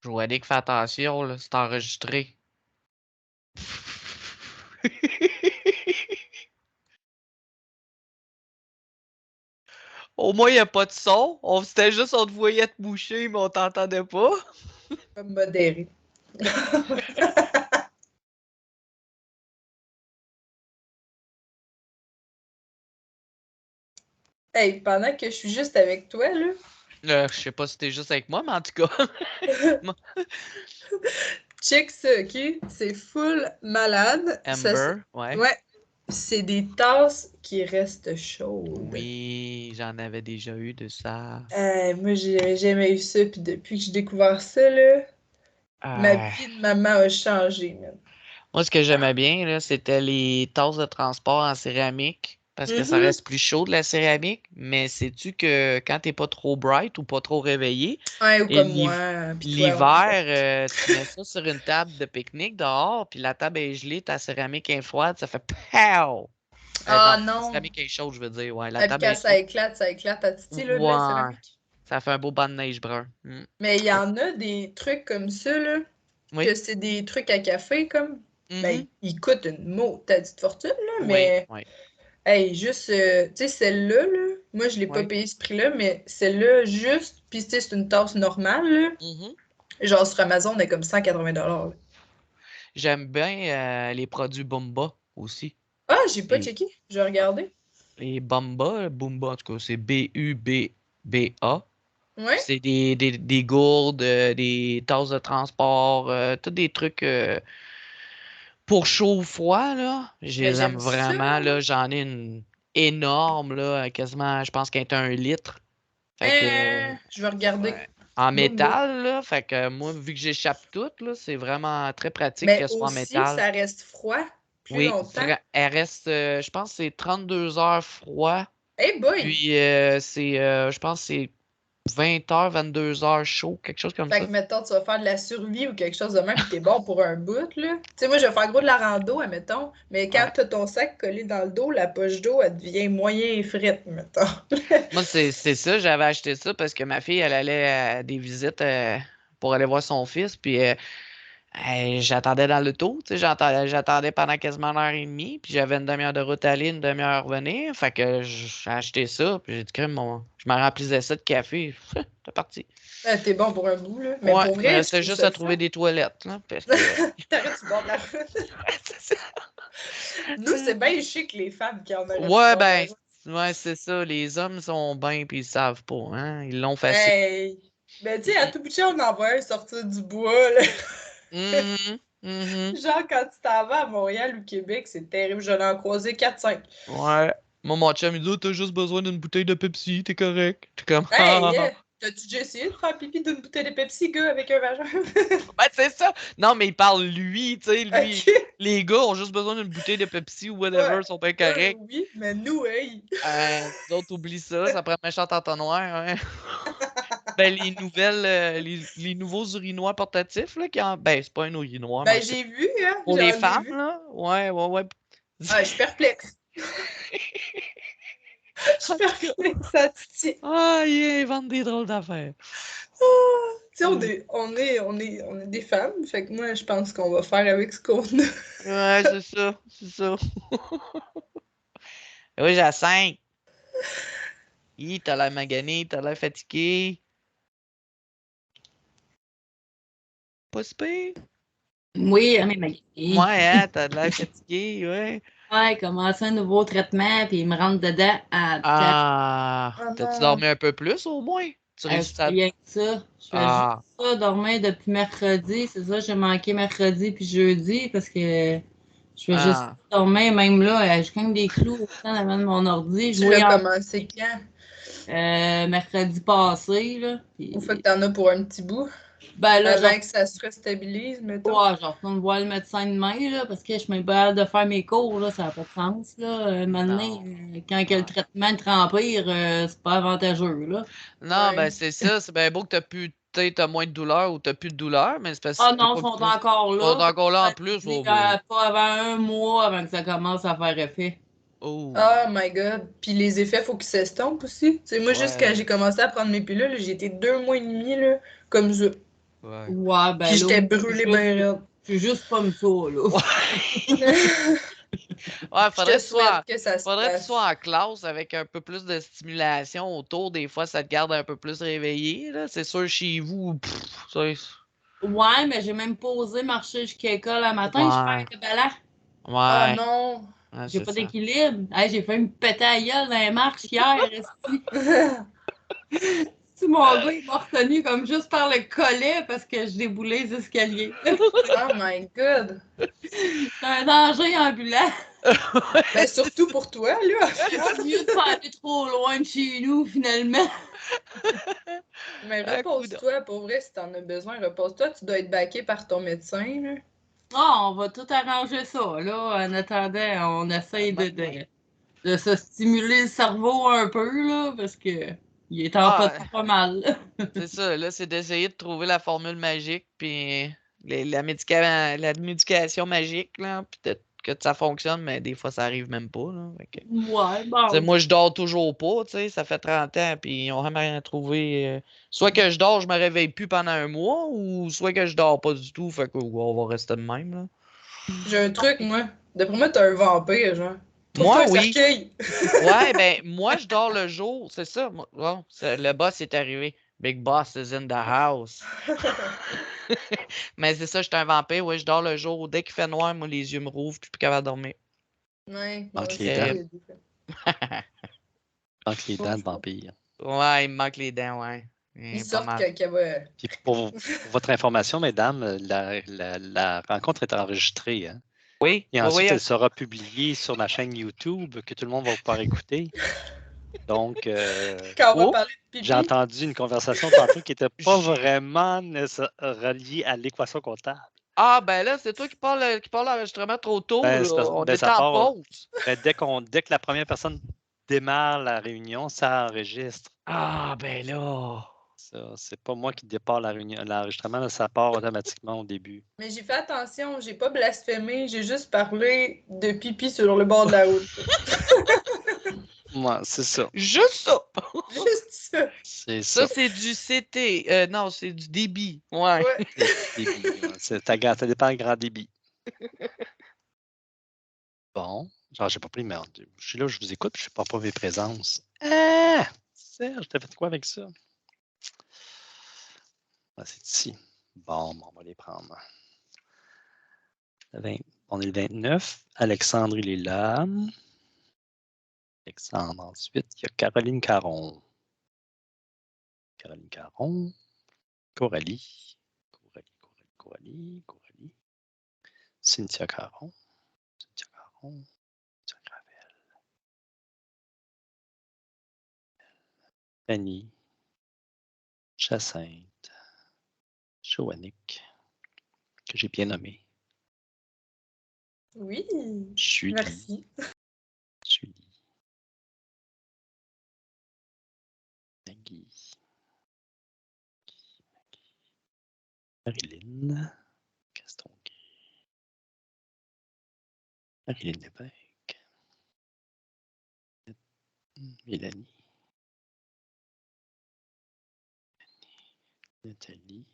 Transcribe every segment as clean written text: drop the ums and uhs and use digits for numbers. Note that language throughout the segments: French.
Joannick, fais attention, là, c'est enregistré. Au moins, il n'y a pas de son. C'était juste, on te voyait te moucher, mais on t'entendait pas. Comme modéré. Hey, pendant que je suis juste avec toi, là. Je sais pas si t'es juste avec moi, mais en tout cas. Check ça, ok? C'est full malade. Amber, ouais. Ouais. C'est des tasses qui restent chaudes. Oui, j'en avais déjà eu de ça. Moi, j'ai jamais eu ça, puis depuis que j'ai découvert ça, là, ma vie de maman a changé, man. Moi, ce que j'aimais bien, là, c'était les tasses de transport en céramique. Parce que ça reste plus chaud de la céramique. Mais sais-tu que quand t'es pas trop bright ou pas trop réveillé, Ouais, ou et comme moi, puis toi, on est l'hiver, tu mets ça sur une table de pique-nique dehors, puis la table est gelée, ta céramique est froide, ça fait POW! Ah Non, la non! céramique est chaude, je veux dire, ouais. La Ah, puis table quand est chaude. ça éclate à titi, là, de la Ouais. céramique. Ça fait un beau banc de neige brun. Mais il y en a des trucs comme ça, là, que Oui. c'est des trucs à café, comme. Ben, Mhm. ils coûtent une petite fortune, là, Oui, mais. oui. Hey, juste, tu sais, celle-là, là, moi, je l'ai pas Oui. payé ce prix-là, mais celle-là, juste, puis tu sais, c'est une tasse normale, là. Mhm. Genre, sur Amazon, elle est comme 180 $. Là. J'aime bien les produits Bumba aussi. Ah, j'ai pas Les, checké. Je vais regarder. les Bumba, en tout cas, c'est Bubba. Ouais? C'est des gourdes, des tasses de transport, tous des trucs pour chaud ou froid, là. Je Mais les aime j'aime ça, vraiment, moi. là. J'en ai une énorme, là, quasiment, je pense qu'elle est 1 litre. Fait que, Je vais regarder. ouais. En Bumba. métal, là. Fait que moi, vu que j'échappe tout, là, c'est vraiment très pratique Mais qu'elle soit en aussi, métal. ça reste froid plus Oui, longtemps. elle reste, je pense que c'est 32 heures froid. Hey boy! Puis, je pense que c'est 20 heures, 22 heures chaud, quelque chose comme Fait ça. que, mettons, tu vas faire de la survie ou quelque chose de même, pis t'es bon pour un bout, là. Tu sais, moi, je vais faire gros de la rando, admettons, mais quand Ouais. t'as ton sac collé dans le dos, la poche d'eau, elle devient moyen frette, mettons. Moi, c'est ça, j'avais acheté ça parce que ma fille, elle allait à des visites pour aller voir son fils, puis j'attendais dans l'auto, tu sais, j'attendais pendant quasiment 1 heure et demie, puis j'avais une demi-heure de route à aller, une demi-heure à revenir, fait que j'ai acheté ça, puis j'ai dit, crème, je me remplissais ça de café, c'est parti. T'es bon pour un bout, là. Mais Ouais, pour il me vrai, je restait trouve juste ça à le fun. trouver des toilettes, là, parce que... T'arrêtes du bord de la route. C'est ça. Nous, c'est bien chic, les femmes qui en arrêtent du Ouais, bord de la ben, route. ouais, c'est ça, les hommes sont bien, puis ils savent pas, hein, ils l'ont facile. Hey! Ben, tu sais, à tout bout de champ, on en voit un sortir du bois, là. Mhm, mhm. Genre, quand tu t'en vas à Montréal ou Québec, c'est terrible. J'en ai croisé 4-5. Ouais. Moi, mon chum, il dit, oh, t'as juste besoin d'une bouteille de Pepsi, t'es correct. T'es comme, Hey! T'as-tu déjà essayé de faire pipi d'une bouteille de Pepsi, gars, avec un vagin? Ben, c'est ça. Non, mais il parle lui, tu sais, lui. Ok. Les gars ont juste besoin d'une bouteille de Pepsi ou whatever, Ouais. ils sont bien Eux, corrects. oui, mais nous, hey! Nous autres, oublie ça, ça prend un méchant entonnoir, hein. Ben, les nouveaux urinoirs portatifs, là, ben, c'est pas un urinoir, mais Ben, en tout cas, j'ai vu, hein? pour les J'en ai femmes, vu. là, ouais, ouais, ouais. Ah, je suis perplexe. Je suis En tout cas, perplexe, ça titille. ah, ils inventent des drôles d'affaires. Tu sais, on est des femmes, fait que moi, je pense qu'on va faire avec ce qu'on a. Ouais, c'est ça, c'est ça. Oui, j'ai 5. T'as l'air magané, t'as l'air fatigué. Pas si pire. Oui, mais magané. Ouais, hein, t'as l'air fatigué, ouais. Ouais, commencer un nouveau traitement, puis il me rentre dedans à Ah, Oh t'as-tu non. dormi un peu plus au moins? Tu je réussis fais à... rien que ça. Je fais juste Ah, ça, dormir depuis mercredi. C'est ça, j'ai manqué mercredi puis jeudi parce que je fais juste ah. dormir. Même là, je gagne des clous au temps avant de mon ordi. Je Tu voyais l'as en commencé quand? mercredi passé, là. Ou fait que Puis, t'en as pour un petit bout, ben là, avant que ça se restabilise, mettons. ouais, je retourne voir le médecin demain, là, parce que je suis même pas hâte de faire mes cours, là, ça n'a pas de sens, là. Maintenant, Non. quand que le Ouais. traitement est empire, c'est pas avantageux, là. Non, ben Ouais. c'est ça. C'est bien beau que t'as moins de douleur ou t'as plus de douleur, mais c'est parce Ah que t'as non, pas ils sont plus. encore Ils sont là. encore là Ça en plus. dit Oh, ben. pas avant un mois avant que ça commence à faire effet. Oh. Oh my god. Puis les effets, faut qu'ils s'estompent aussi. Tu sais, moi, juste quand Ouais. j'ai commencé à prendre mes pilules, j'ai été 2 mois et demi, là, comme ça. Ouais. Ouais, ben Puis là, j'étais brûlée bien raide. je suis juste comme ça, là. Ouais, Je te souhaite que ça se faudrait que tu sois passe. en classe avec un peu plus de stimulation autour. Des fois, ça te garde un peu plus réveillé. Là. C'est sûr, chez vous, Ouais, mais j'ai même pas osé marcher jusqu'à l'école le matin. Je ouais, fais un ballon. Oh ouais, non! ouais, J'ai c'est pas ça. d'équilibre. Hey, j'ai failli me péter la gueule dans les marches hier. Si mon gars, il m'a retenu comme juste par le collet parce que je déboulais les escaliers. Oh my god! C'est un danger ambulant. Ben surtout pour toi, là. C'est mieux de pas aller trop loin de chez nous, finalement. Mais Un coup de... repose-toi, pour vrai, si t'en as besoin, repose-toi. Tu dois être baqué par ton médecin, là. Ah, on va tout arranger ça. Là, en attendant, on essaye de se stimuler le cerveau un peu, là, parce que il est en Ah, pas mal. c'est ça. Là, c'est d'essayer de trouver la formule magique, puis la médication magique, là, peut-être que ça fonctionne, mais des fois, ça arrive même pas. Là, Ouais, bon. moi, je dors toujours pas, ça fait 30 ans, puis ils ont jamais rien trouvé. Soit que je dors, je me réveille plus pendant un mois, ou soit que je dors pas du tout, fait que on va rester de même, là. J'ai un truc, moi. D'après moi, t'es un vampire, genre. Trouve-toi Moi, un oui. cercueil! Ouais, ben, moi, je dors le jour, c'est ça. Bon, le boss est arrivé. Big Boss is in the house. Mais c'est ça, je suis un vampire, ouais, je dors le jour. Dès qu'il fait noir, moi, les yeux me rouvrent, puis je suis plus capable de dormir. Ouais, moi Manque aussi, les dents. Terrible. j'ai des fois. Manque les dents de vampire. Ouais, il me manque les dents, ouais. Ils Pas sortent mal. quand il va. Puis pour votre information, mesdames, la rencontre est enregistrée. Hein? Oui, Et oui, ensuite, oui. elle sera publiée sur ma chaîne YouTube que tout le monde va pouvoir écouter. Donc, Quand on va Oh, parler de j'ai pipi. entendu une conversation tantôt qui n'était pas j- vraiment reliée à l'équation comptable. Ah, ben là, c'est toi qui parle l'enregistrement trop tôt, Ben, là. On ben, était ça en part. pause. Ben, dès que la première personne démarre la réunion, ça enregistre. Ah, ben là. Ça, c'est pas moi qui départ la réunion, l'enregistrement, là, ça part automatiquement au début. Mais j'ai fait attention, j'ai pas blasphémé, j'ai juste parlé de pipi sur le bord de la route. Ouais, c'est ça. Juste ça. Juste ça. C'est Ça, ça. c'est du CT. Non, c'est du débit. Ouais. Ouais. C'est du débit. Ouais. Ça dépend du grand débit. Bon. Genre, j'ai pas pris, mais je suis là, je vous écoute, puis je ne pas mes présences. Ah! Serge, t'as fait quoi avec ça? Ah, c'est ici. Bon, on va les prendre. On est le 29. Alexandre, il est là. Alexandre, ensuite, il y a Caroline Caron. Caroline Caron. Coralie. Coralie. Cynthia Caron. Cynthia Caron. Cynthia Gravel. Fanny. Jacinthe. Joannick. Que j'ai bien nommé. Oui. Julie. Merci. Julie. Maggie. Marilyn. Castonguay. Marilyn Lévesque. Mélanie. Nathalie.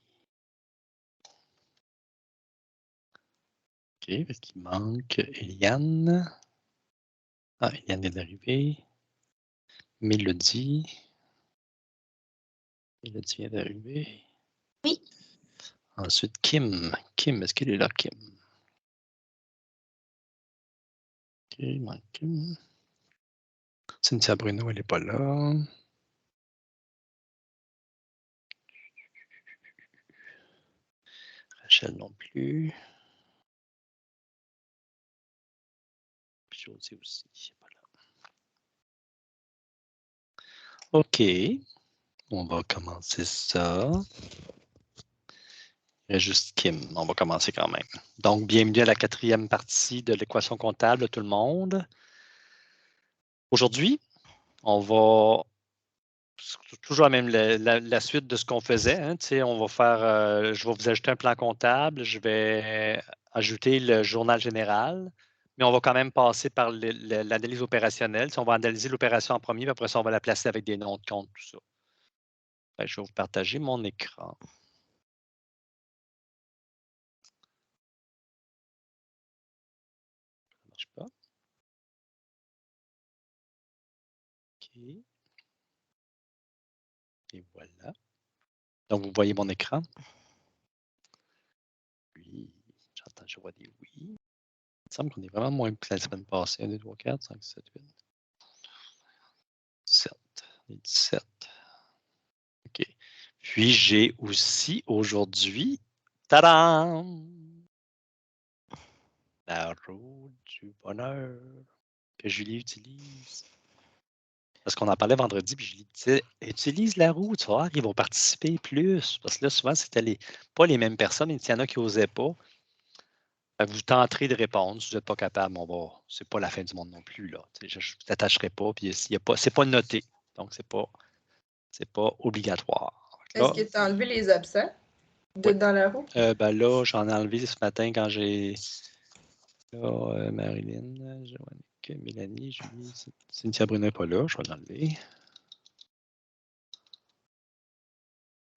OK, parce qu'il manque Eliane. Ah, Eliane est arrivée. Mélodie. Mélodie vient d'arriver. Oui. Ensuite, Kim. Kim, est-ce qu'elle est là, Kim? OK, il manque Kim. Cynthia Bruno, elle n'est pas là. Rachel non plus. Puis Josie aussi, elle n'est pas là. OK. On va commencer ça. Il y a juste Kim. On va commencer quand même. Donc, bienvenue à la 4e partie de l'équation comptable, tout le monde. Aujourd'hui, on va toujours même la suite de ce qu'on faisait. Hein, on va faire, je vais vous ajouter un plan comptable, je vais ajouter le journal général, mais on va quand même passer par l'analyse opérationnelle. On va analyser l'opération en premier, puis après ça, on va la placer avec des noms de compte, tout ça. Je vais vous partager mon écran. Et voilà. Donc, vous voyez mon écran? Oui. Je vois des oui. Il me semble qu'on est vraiment moins que la semaine passée. 1, 2, 3, 4, 5, 6, 7, 8. 7. 17. OK. Puis, j'ai aussi aujourd'hui, tadam! La roue du bonheur que Julie utilise. Parce qu'on en parlait vendredi, puis je lui disais, utilise la roue, tu vas voir, ils vont participer plus. Parce que là, souvent, c'était pas les mêmes personnes, il y en a qui n'osaient pas. Vous tenterez de répondre. Si vous n'êtes pas capable, c'est pas la fin du monde non plus. Là. Je ne vous attacherai pas, puis c'est pas noté. Donc, c'est pas obligatoire. Est-ce que tu as enlevé les absents Oui. dans la roue? Là, j'en ai enlevé ce matin quand j'ai. Là, Marilyn, Joannick, Mélanie, Julie, Cynthia Brunet n'est pas là, je vais l'enlever.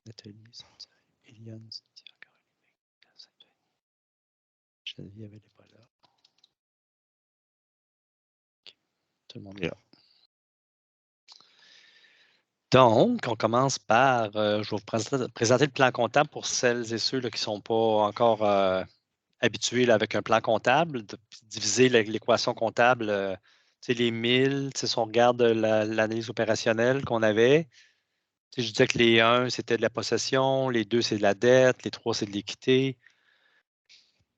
Nathalie, Cynthia, Eliane, Cynthia, Caroline, Saint-Denis. Geneviève, elle n'est pas là. Okay. Tout le monde est là. Donc, on commence par, je vais vous présenter le plan comptable pour celles et ceux là, qui ne sont pas encore habitués là, avec un plan comptable, de diviser l'équation comptable, les 1000, si on regarde l'analyse opérationnelle qu'on avait, je disais que les 1, c'était de la possession, les 2, c'est de la dette, les 3, c'est de l'équité,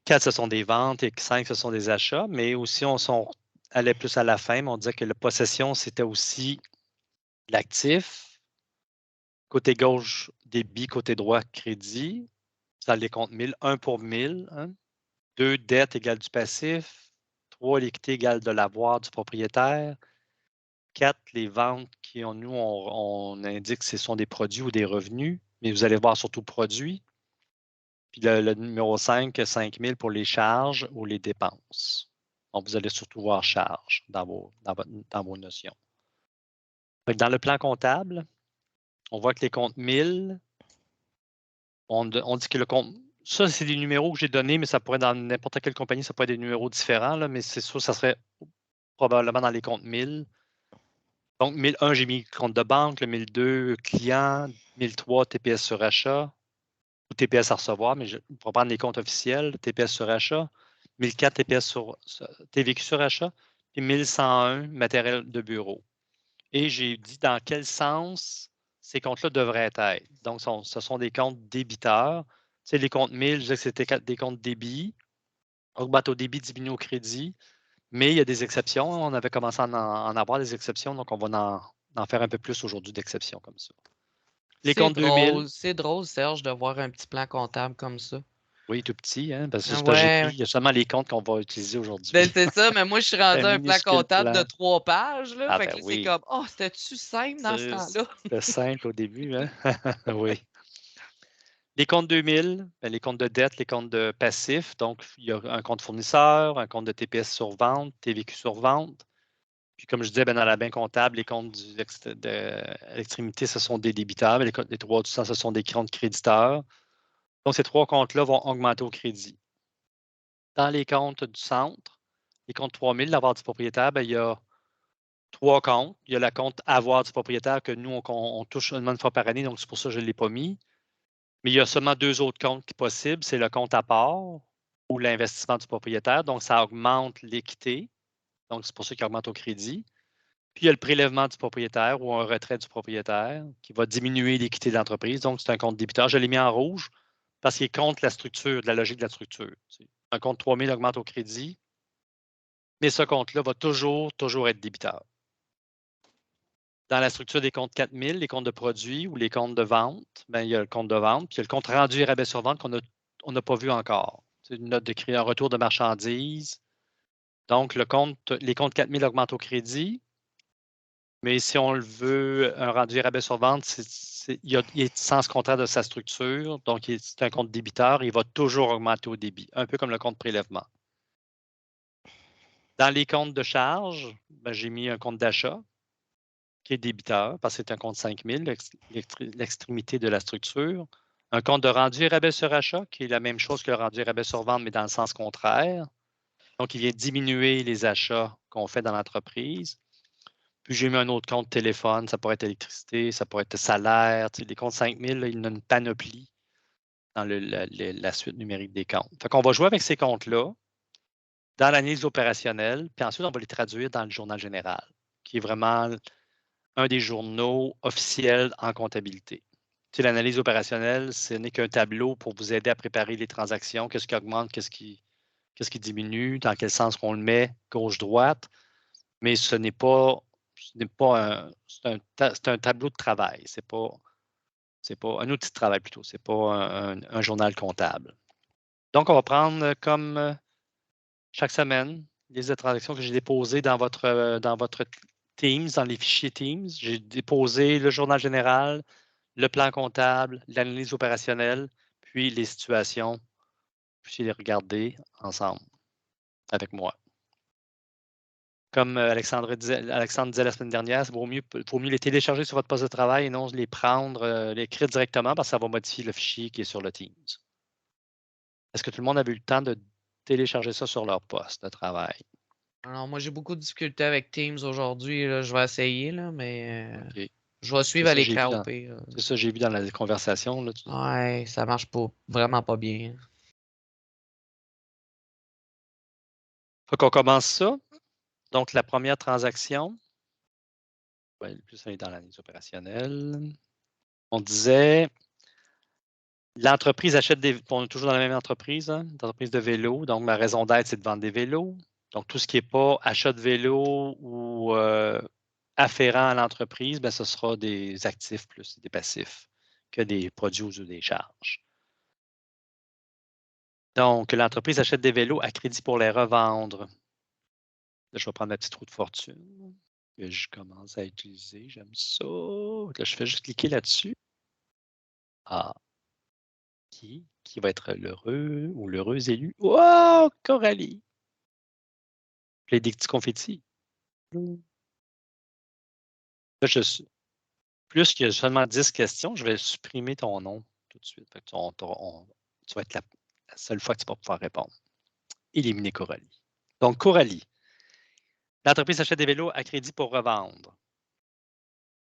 4, ce sont des ventes et 5, ce sont des achats, mais aussi, on allait plus à la fin, mais on disait que la possession, c'était aussi l'actif. Côté gauche, débit, côté droit, crédit. Ça les compte 1000. 1 pour 1000. Hein? 2, dette égale du passif. 3, l'équité égale de l'avoir du propriétaire. 4, les ventes qui ont, nous, on indique que ce sont des produits ou des revenus, mais vous allez voir surtout produits. Puis le numéro 5, 5000 pour les charges ou les dépenses. Donc, vous allez surtout voir charges dans vos notions. Dans le plan comptable, on voit que les comptes 1000, on dit que le compte. Ça, c'est des numéros que j'ai donnés, mais ça pourrait, dans n'importe quelle compagnie, ça pourrait être des numéros différents, là, mais c'est sûr, ça serait probablement dans les comptes 1000. Donc, 1001, j'ai mis compte de banque, le 1002, client, 1003, TPS sur achat, ou TPS à recevoir, mais je vais prendre les comptes officiels, TPS sur achat, 1004, TPS sur TVQ sur achat, puis 1101, matériel de bureau. Et j'ai dit dans quel sens ces comptes-là devraient être. Donc, ce sont des comptes débiteurs. Tu sais, les comptes 1000, je disais que c'était des comptes débit. Augmente au débit, diminue au crédit. Mais il y a des exceptions. On avait commencé à en avoir des exceptions, donc on va en faire un peu plus aujourd'hui d'exceptions comme ça. Les comptes 2000. C'est drôle, Serge, de voir un petit plan comptable comme ça. Oui, tout petit, hein, parce que c'est ce Ouais. que j'ai pris. Il y a seulement les comptes qu'on va utiliser aujourd'hui. Ben, c'est ça, mais moi, je suis rendu à un plan minuscule comptable plan. de 3 pages. Là, Ah, fait ben que là, oui. c'est comme, oh, c'était-tu simple dans ce temps-là? C'était simple au début, hein? Oui. Les comptes 2000, ben, les comptes de dette, les comptes de passifs. Donc, il y a un compte fournisseur, un compte de TPS sur vente, TVQ sur vente. Puis, comme je disais, ben, dans la bain comptable, les comptes à l'extrémité, ce sont des débiteurs. Les 3 du 100, ce sont des comptes créditeurs. Donc, ces 3 comptes-là vont augmenter au crédit. Dans les comptes du centre, les comptes 3000, l'avoir du propriétaire, ben, il y a 3 comptes. Il y a le compte avoir du propriétaire que nous, on touche une fois par année, donc c'est pour ça que je ne l'ai pas mis. Mais il y a seulement 2 autres comptes qui sont possibles. C'est le compte à part ou l'investissement du propriétaire. Donc, ça augmente l'équité. Donc, c'est pour ça qu'il augmente au crédit. Puis, il y a le prélèvement du propriétaire ou un retrait du propriétaire qui va diminuer l'équité de l'entreprise. Donc, c'est un compte débiteur. Je l'ai mis en rouge parce qu'il est contre la structure, de la logique de la structure. Un compte 3000 augmente au crédit, mais ce compte-là va toujours être débiteur. Dans la structure des comptes 4000, les comptes de produits ou les comptes de vente, ben, il y a le compte de vente, puis il y a le compte rendu et rabais sur vente qu'on n'a pas vu encore. C'est une note de crédit, un retour de marchandises. Donc, les comptes 4000 augmentent au crédit, mais si on le veut, un rendu et rabais sur vente, il est sens contraire de sa structure, donc c'est un compte débiteur, il va toujours augmenter au débit, un peu comme le compte prélèvement. Dans les comptes de charge, ben, j'ai mis un compte d'achat qui est débiteur, parce que c'est un compte 5000, l'extrémité de la structure. Un compte de rendu et rabais sur achat, qui est la même chose que le rendu et rabais sur vente, mais dans le sens contraire. Donc, il vient diminuer les achats qu'on fait dans l'entreprise. Puis j'ai mis un autre compte téléphone, ça pourrait être électricité, ça pourrait être salaire. Les comptes 5000, là, il y a une panoplie dans la suite numérique des comptes. Fait qu'on va jouer avec ces comptes-là dans l'analyse opérationnelle, puis ensuite, on va les traduire dans le journal général, qui est vraiment un des journaux officiels en comptabilité. L'analyse opérationnelle, ce n'est qu'un tableau pour vous aider à préparer les transactions, qu'est-ce qui augmente, qu'est-ce qui diminue, dans quel sens qu'on le met, gauche-droite, mais ce n'est pas un tableau de travail, c'est pas un outil de travail plutôt, c'est pas un journal comptable. Donc, on va prendre comme chaque semaine les transactions que j'ai déposées dans votre Teams, dans les fichiers Teams. J'ai déposé le journal général, le plan comptable, l'analyse opérationnelle, puis les situations, puis les regarder ensemble avec moi. Comme Alexandre disait la semaine dernière, il vaut mieux les télécharger sur votre poste de travail et non les prendre, les écrire directement parce que ça va modifier le fichier qui est sur le Teams. Est-ce que tout le monde a eu le temps de télécharger ça sur leur poste de travail? Alors, moi, j'ai beaucoup de difficultés avec Teams aujourd'hui. Je vais essayer, là, mais Okay. je vais suivre à l'écran au pire. C'est ça, j'ai vu dans la conversation. Là, ouais, ça marche vraiment pas bien. Faut qu'on commence ça. Donc, la première transaction, plus on est dans l'analyse opérationnelle. On disait, l'entreprise achète on est toujours dans la même entreprise, hein, l'entreprise de vélo. Donc, ma raison d'être, c'est de vendre des vélos. Donc, tout ce qui n'est pas achat de vélo ou afférent à l'entreprise, ce sera des actifs plus des passifs que des produits ou des charges. Donc, l'entreprise achète des vélos à crédit pour les revendre. Là, je vais prendre ma petite roue de fortune que je commence à utiliser. J'aime ça. Là, je fais juste cliquer là-dessus. Ah. Qui va être l'heureux ou l'heureuse élue? Wow! Coralie! Les des petits confettis. Là, plus qu'il y a seulement 10 questions, je vais supprimer ton nom tout de suite. Fait que tu vas être la seule fois que tu vas pouvoir répondre. Éliminer Coralie. Donc, Coralie, l'entreprise achète des vélos à crédit pour revendre.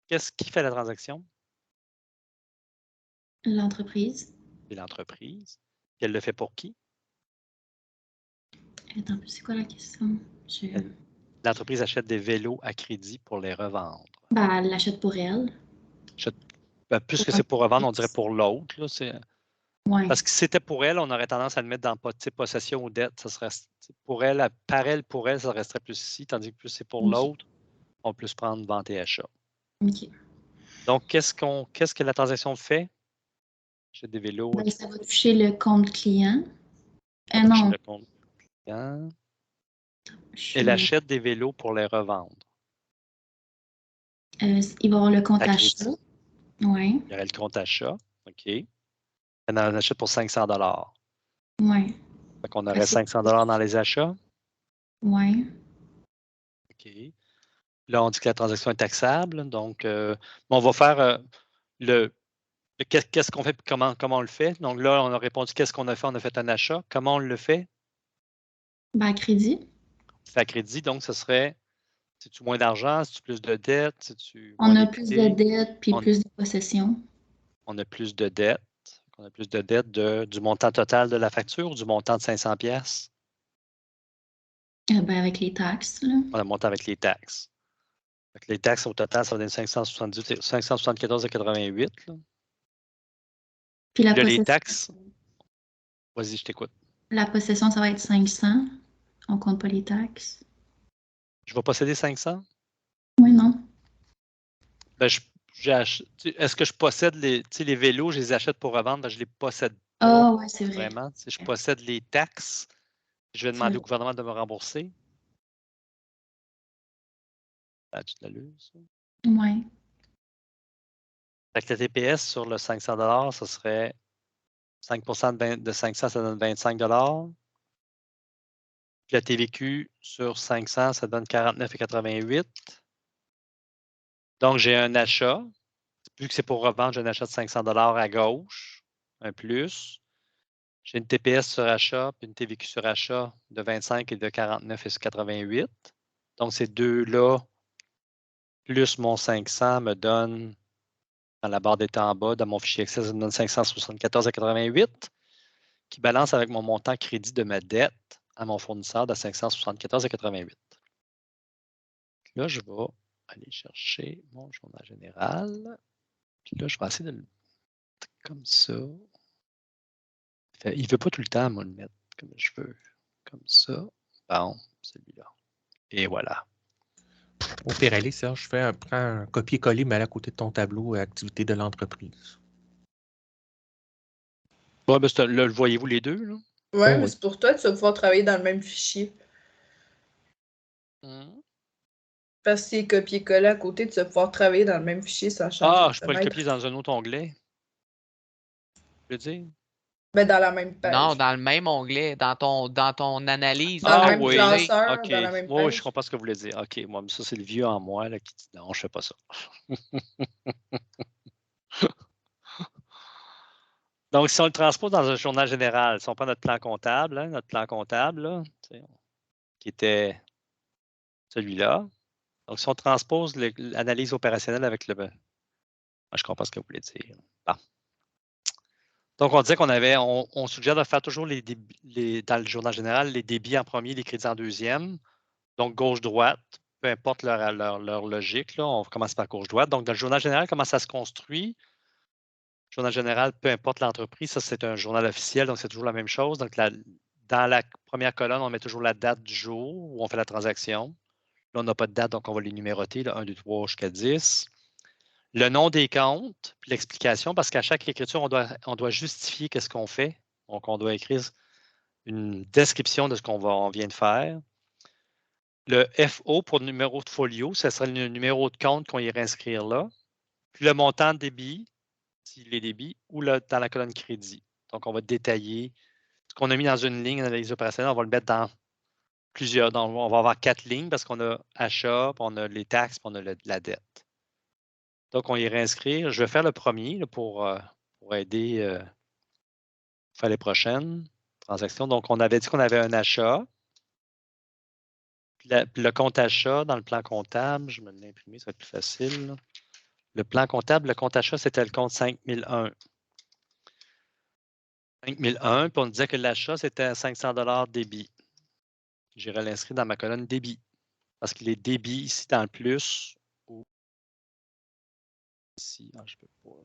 Qu'est-ce qui fait la transaction? L'entreprise. C'est l'entreprise. Elle le fait pour qui? Attends, c'est quoi la question? L'entreprise achète des vélos à crédit pour les revendre. Elle l'achète pour elle. Puisque c'est pour revendre, on dirait pour l'autre. Ouais. Parce que si c'était pour elle, on aurait tendance à le mettre dans possession ou dette. Ça serait pour elle, pour elle, ça resterait plus ici, tandis que plus c'est pour l'autre, on peut plus prendre vente et achat. OK. Donc, qu'est-ce que la transaction fait? J'achète des vélos. Ça va toucher le compte client. Non. Le compte client. Elle achète des vélos pour les revendre. Il va y avoir le compte achat. Oui. Il y aurait le compte achat. OK. Elle en achète pour 500 $. Oui. Fait qu'on aurait 500 $ dans les achats. Oui. OK. Là, on dit que la transaction est taxable. Donc, on va faire qu'est-ce qu'on fait et comment on le fait. Donc là, on a répondu qu'est-ce qu'on a fait. On a fait un achat. Comment on le fait? À crédit. C'est à crédit. Donc, ce serait, c'est-tu moins d'argent? C'est-tu plus de dettes? On a plus de dettes puis plus de possession. On a plus de dettes. On a plus de dettes du montant total de la facture ou du montant de 500 $? Avec les taxes. Là. On a monté avec les taxes. Donc, les taxes au total, ça va donner 574,88 $. Puis la là, possession. les taxes. Vas-y, je t'écoute. La possession, ça va être 500. On ne compte pas les taxes. Je vais posséder 500? Oui, non. Est-ce que je possède les vélos, je les achète pour revendre, je ne les possède pas. Ah, oui, c'est vrai. Vraiment. Je possède les taxes. Je vais demander au gouvernement de me rembourser. Tu l'as ça? Oui. Fait que le TPS sur le 500 $, ce serait 5 de 500, ça donne 25 $. Puis la TVQ sur 500, ça donne 49,88 $. Donc, j'ai un achat. Vu que c'est pour revendre, j'ai un achat de 500 $ à gauche, un plus. J'ai une TPS sur achat puis une TVQ sur achat de 25 et de 49,88 $. Donc, ces deux-là plus mon 500 me donne, dans la barre d'état en bas, dans mon fichier Excel, ça me donne 574,88 qui balance avec mon montant crédit de ma dette à mon fournisseur de 574,88. Là, je vais aller chercher mon journal général. Puis là, je vais essayer de le mettre comme ça. Il ne veut pas tout le temps, moi, le mettre comme je veux. Comme ça. Bon, celui-là. Et voilà. Au pire, allez, Serge, prends un copier-coller, mais à côté de ton tableau activité de l'entreprise. Bon, ben, là, le voyez-vous les deux? Là? Ouais, Oh, mais oui. c'est pour toi, tu vas pouvoir travailler dans le même fichier. Parce que si copier-coller à côté, tu vas pouvoir travailler dans le même fichier sans changer Ah, de je peux le fenêtre. copier dans un autre onglet. Je veux dire? Ben, dans la même page. Non, dans le même onglet, dans ton analyse. Dans le Ah même oui, classeur, OK. dans la même Oui, page. je comprends ce que vous voulez dire. OK, moi, mais ça, c'est le vieux en moi là, qui dit non, je ne fais pas ça. Donc, si on le transpose dans un journal général, si on prend notre plan comptable, hein, là, qui était celui-là. Donc, si on transpose l'analyse opérationnelle avec le. Moi, je comprends ce que vous voulez dire. Bon. Donc, on disait on suggère de faire toujours dans le journal général, les débits en premier, les crédits en deuxième. Donc, gauche-droite, peu importe leur logique, là, on commence par gauche-droite. Donc, dans le journal général, comment ça se construit? Journal général, peu importe l'entreprise, ça, c'est un journal officiel, donc c'est toujours la même chose. Donc, dans la première colonne, on met toujours la date du jour où on fait la transaction. Là, on n'a pas de date, donc on va les numéroter, là, 1, 2, 3 jusqu'à 10. Le nom des comptes, puis l'explication, parce qu'à chaque écriture, on doit justifier qu'est-ce qu'on fait. Donc, on doit écrire une description de ce qu'on vient de faire. Le FO pour le numéro de folio, ce serait le numéro de compte qu'on irait inscrire là. Puis le montant de débit, s'il est débit, ou dans la colonne crédit. Donc, on va détailler ce qu'on a mis dans une ligne d'analyse opérationnelle, on va le mettre dans plusieurs. Donc, on va avoir 4 lignes parce qu'on a achat, puis on a les taxes, puis on a la dette. Donc, on irait inscrire. Je vais faire le premier là, pour aider à faire les prochaines transactions. Donc, on avait dit qu'on avait un achat. Puis le compte achat dans le plan comptable, je vais l'imprimer, ça va être plus facile. Là. Le plan comptable, le compte achat, c'était le compte 5001. 5001, puis on disait que l'achat, c'était 500 $ débit. J'irai l'inscrire dans ma colonne débit. Parce qu'il est débit ici dans le plus. Ou ici, je peux pas.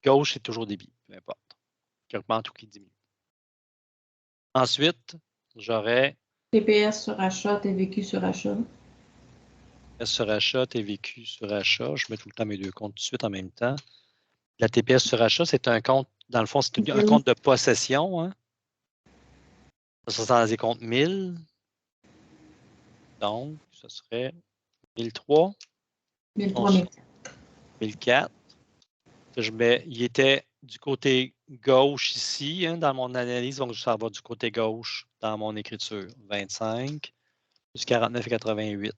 Gauche, c'est toujours débit, peu importe. Qui augmente ou qui diminue. Ensuite, j'aurai TPS sur achat, TVQ sur achat. TPS sur achat, TVQ sur achat. Je mets tout le temps mes deux comptes tout de suite en même temps. La TPS sur achat, c'est un compte, dans le fond, c'est un compte de possession. Hein? Ça, c'est dans les comptes 1000. Donc, ce serait 1003. 1003, 1004. Il était du côté gauche ici, hein, dans mon analyse, donc ça va du côté gauche dans mon écriture. 25 plus 49,88.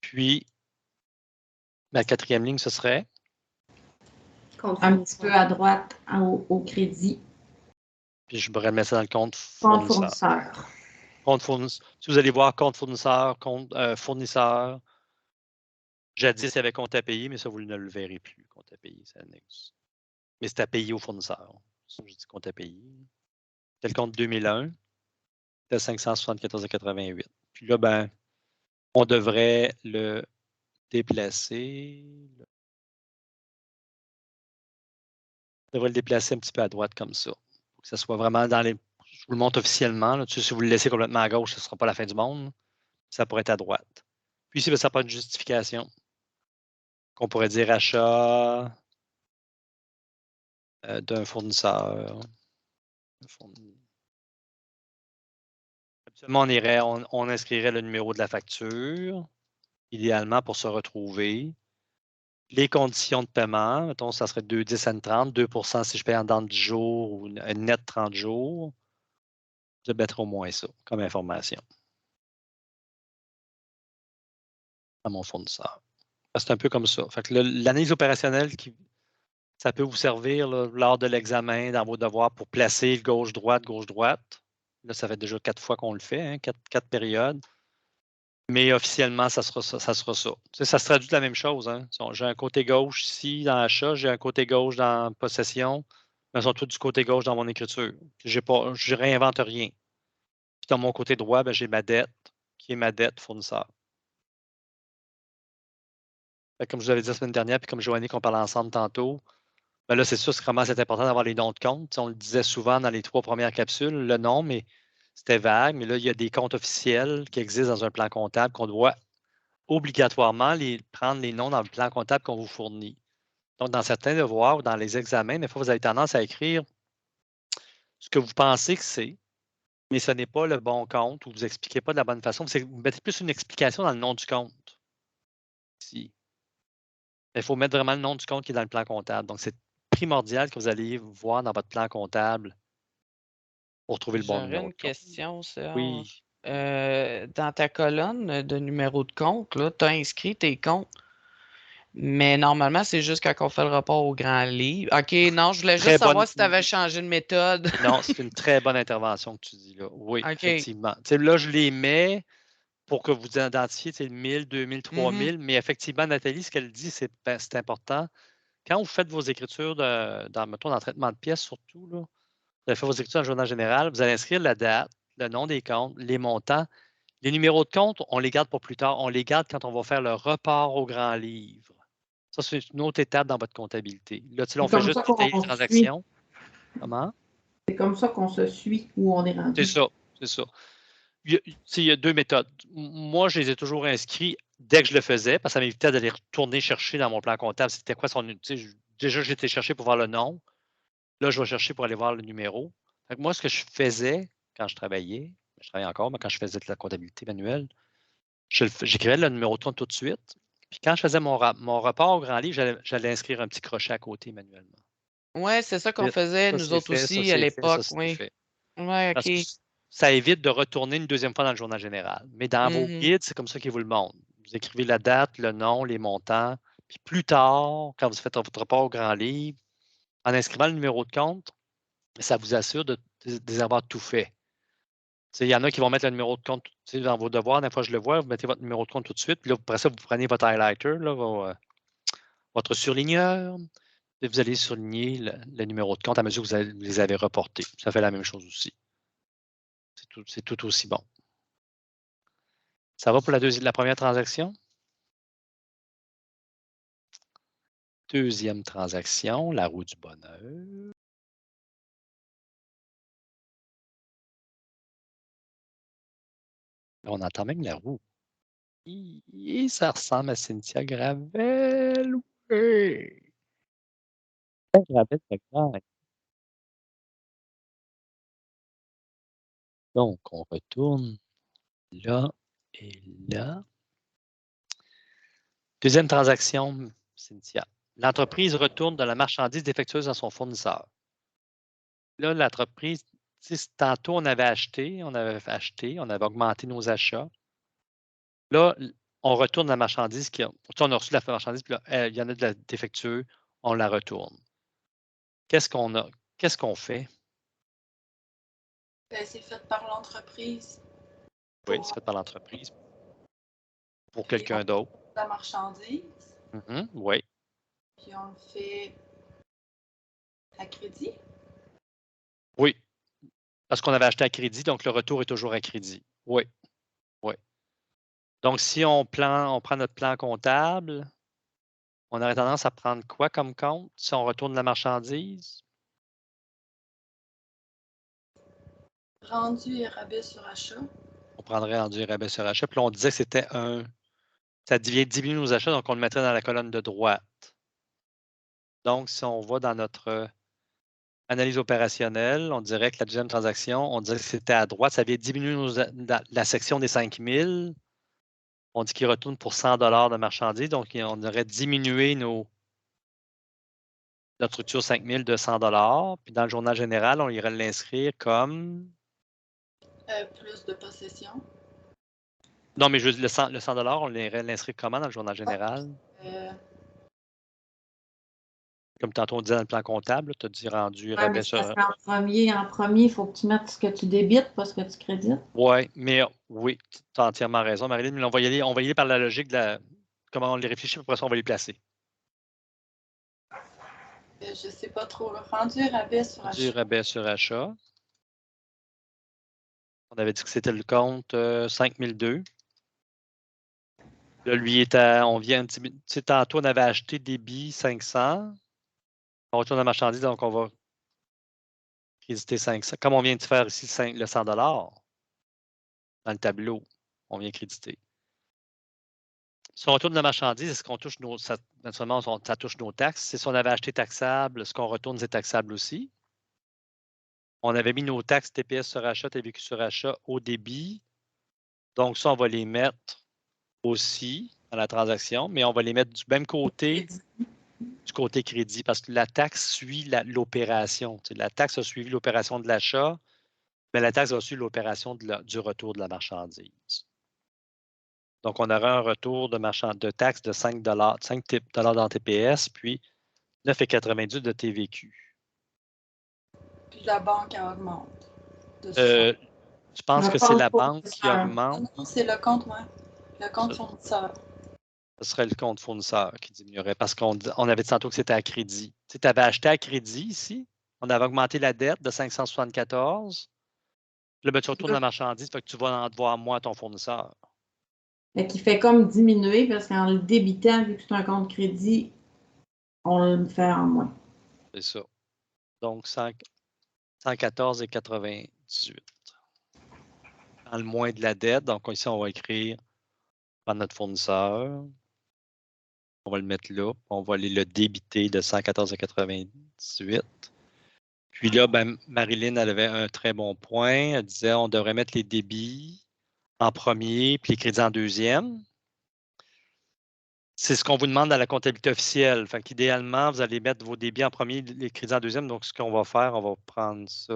Puis, ma quatrième ligne, ce serait? un petit peu à droite au crédit. Puis, je pourrais mettre ça dans le compte Compte fournisseur. fournisseur. Compte fournisseur. Si vous allez voir compte fournisseur, compte fournisseur, jadis, il y avait compte à payer, mais ça, vous ne le verrez plus, compte à payer, ça n'existe. Mais c'est à payer au fournisseur. Ça, je dis compte à payer. C'est le compte 2001. C'était 574,88. Puis là, ben, on devrait le déplacer. On devrait le déplacer un petit peu à droite comme ça. Pour que ça soit vraiment dans les. Je vous le montre officiellement. Là. Si vous le laissez complètement à gauche, ce ne sera pas la fin du monde. Ça pourrait être à droite. Puis ici, ben, ça n'a pas de justification. Qu'on pourrait dire achat d'un fournisseur. Habituellement, on inscrirait le numéro de la facture, idéalement pour se retrouver. Les conditions de paiement, mettons, ça serait 2,10 à 30, 2 si je paye en dedans de 10 jours ou net 30 jours. Je mettrai au moins ça comme information à mon fournisseur. C'est un peu comme ça. Fait que l'analyse opérationnelle, ça peut vous servir là, lors de l'examen dans vos devoirs pour placer gauche-droite, gauche-droite. Là, ça fait déjà 4 fois qu'on le fait, hein, 4 périodes. Mais officiellement, ça sera ça. Ça se traduit de la même chose. Hein. J'ai un côté gauche ici dans achat, j'ai un côté gauche dans possession, mais ils sont tous du côté gauche dans mon écriture. Je ne réinvente rien. Puis dans mon côté droit, ben, j'ai ma dette, qui est ma dette fournisseur. Comme je vous l'avais dit la semaine dernière, puis comme Joanie qu'on parlait ensemble tantôt, ben là, c'est sûr, c'est vraiment important d'avoir les noms de compte. On le disait souvent dans les 3 premières capsules, le nom, mais c'était vague. Mais là, il y a des comptes officiels qui existent dans un plan comptable qu'on doit obligatoirement prendre les noms dans le plan comptable qu'on vous fournit. Donc, dans certains devoirs ou dans les examens, des fois, vous avez tendance à écrire ce que vous pensez que c'est, mais ce n'est pas le bon compte ou vous n'expliquez pas de la bonne façon. Vous mettez plus une explication dans le nom du compte. Ici. Il faut mettre vraiment le nom du compte qui est dans le plan comptable. Donc, c'est primordial que vous allez voir dans votre plan comptable pour trouver le bon J'aurais numéro une de compte. question, Serge. Oui. Dans ta colonne de numéro de compte, tu as inscrit tes comptes. Mais normalement, c'est juste quand on fait le rapport au grand livre. OK, non, je voulais juste savoir si tu avais changé de méthode. Non, c'est une très bonne intervention que tu dis là. Oui, OK. effectivement. Là, je les mets pour que vous identifiez 1000, 2000, 3000, mais effectivement, Nathalie, ce qu'elle dit, c'est important. Quand vous faites vos écritures mettons, dans le traitement de pièces, surtout, là, vous allez faire vos écritures dans le journal général, vous allez inscrire la date, le nom des comptes, les montants. Les numéros de compte, on les garde pour plus tard. On les garde quand on va faire le report au grand livre. Ça, c'est une autre étape dans votre comptabilité. Là, on fait juste détailler les transactions. Comment? C'est comme ça qu'on se suit où on est rendu. C'est ça. Il y a 2 méthodes. Moi, je les ai toujours inscrits dès que je le faisais, parce que ça m'évitait d'aller retourner chercher dans mon plan comptable. C'était quoi son. Déjà, j'étais cherché pour voir le nom. Là, je vais chercher pour aller voir le numéro. Fait que moi, ce que je faisais quand je travaillais encore, mais quand je faisais de la comptabilité manuelle, j'écrivais le numéro de compte tout de suite. Puis quand je faisais mon report au grand livre, j'allais inscrire un petit crochet à côté manuellement. Ouais, c'est ça qu'on faisait, Ça, nous c'est autres fait, ça, aussi, à c'est fait, ça, l'époque, c'est oui. fait. Ouais, Parce que OK. ça évite de retourner une deuxième fois dans le journal général. Mais dans vos guides, c'est comme ça qu'ils vous le montrent. Vous écrivez la date, le nom, les montants. Puis plus tard, quand vous faites votre report au grand livre, en inscrivant le numéro de compte, ça vous assure de avoir tout fait. Il y en a qui vont mettre le numéro de compte dans vos devoirs. Des fois, je le vois, vous mettez votre numéro de compte tout de suite. Puis là, après ça, vous prenez votre highlighter, là, votre surligneur, et vous allez surligner le numéro de compte à mesure que vous les avez reportés. Ça fait la même chose aussi. C'est tout aussi bon. Ça va pour la première transaction? Deuxième transaction, la roue du bonheur. On entend même la roue. Et ça ressemble à Cynthia Gravel. Oui. Gravel, c'est grand. Donc, on retourne là et là. Deuxième transaction, Cynthia. L'entreprise retourne de la marchandise défectueuse à son fournisseur. Là, l'entreprise, tantôt, on avait acheté, on avait augmenté nos achats. Là, on retourne la marchandise. On a reçu la marchandise, puis là, il y en a de la défectueuse, on la retourne. Qu'est-ce qu'on fait? Ben, c'est fait par l'entreprise. Oui, c'est fait par l'entreprise. Pour quelqu'un d'autre. La marchandise. Oui. Puis on le fait à crédit. Oui. Parce qu'on avait acheté à crédit, donc le retour est toujours à crédit. Oui. Oui. Donc, si on prend notre plan comptable, on aurait tendance à prendre quoi comme compte si on retourne la marchandise? Rendu et rabais sur achat. On prendrait rendu et rabais sur achat. Puis là, on disait que c'était ça diminue nos achats, donc on le mettrait dans la colonne de droite. Donc, si on va dans notre analyse opérationnelle, on dirait que la deuxième transaction, on dirait que c'était à droite, ça vient diminuer la section des 5000. On dit qu'il retourne pour 100 $ de marchandises, donc on aurait diminué notre structure 5000 de 100 $. Puis dans le journal général, on irait l'inscrire comme... Plus de possession. Non, mais juste le 100 $, on irait l'inscrire comment dans le journal général? Comme tantôt on disait dans le plan comptable, tu as dit rendu Ouais, rabais mais sur. parce qu'en premier, il faut que tu mettes ce que tu débites, pas ce que tu crédites. Oui, mais oui, tu as entièrement raison, Marilyn, mais on va y aller par la logique de comment on les réfléchit, puis après ça, on va les placer. Je sais pas trop. Rendu rabais sur Du achat. rabais sur achat. On avait dit que c'était le compte 5002. Là, lui, on vient un petit peu. Tu sais, tantôt, on avait acheté des billes 500. On retourne à la marchandise, donc on va créditer 500. Comme on vient de faire ici le 100 dans le tableau, on vient créditer. Si on retourne la marchandise, est-ce qu'on touche naturellement, ça touche nos taxes? Si on avait acheté taxable, ce qu'on retourne, c'est taxable aussi. On avait mis nos taxes TPS sur achat, TVQ sur achat au débit. Donc, ça, on va les mettre aussi dans la transaction, mais on va les mettre du même côté, du côté crédit, parce que la taxe suit l'opération. La taxe a suivi l'opération de l'achat, mais la taxe a suivi l'opération du retour de la marchandise. Donc, on aura un retour de taxe de 5 dans TPS, puis 9,98 de TVQ. Puis la banque, elle augmente. Tu penses que c'est la banque qui augmente? Non, c'est le compte, ouais. Le compte fournisseur. Ce serait le compte fournisseur qui diminuerait parce qu'on avait dit tantôt que c'était à crédit. Tu avais acheté à crédit ici. On avait augmenté la dette de 574. Là, ben, tu retournes la marchandise, fait que tu vas en devoir moins à ton fournisseur. Fait qu'il fait comme diminuer parce qu'en le débitant, vu que c'est un compte crédit, on le fait en moins. C'est ça. Donc, 114,98. Dans le moins de la dette. Donc, ici, on va écrire par notre fournisseur. On va le mettre là. On va aller le débiter de 114,98. Puis là, ben, Marilyn, elle avait un très bon point. Elle disait on devrait mettre les débits en premier puis les crédits en deuxième. C'est ce qu'on vous demande dans la comptabilité officielle. Fait qu'idéalement, vous allez mettre vos débits en premier, les crédits en deuxième. Donc, ce qu'on va faire, on va prendre ça.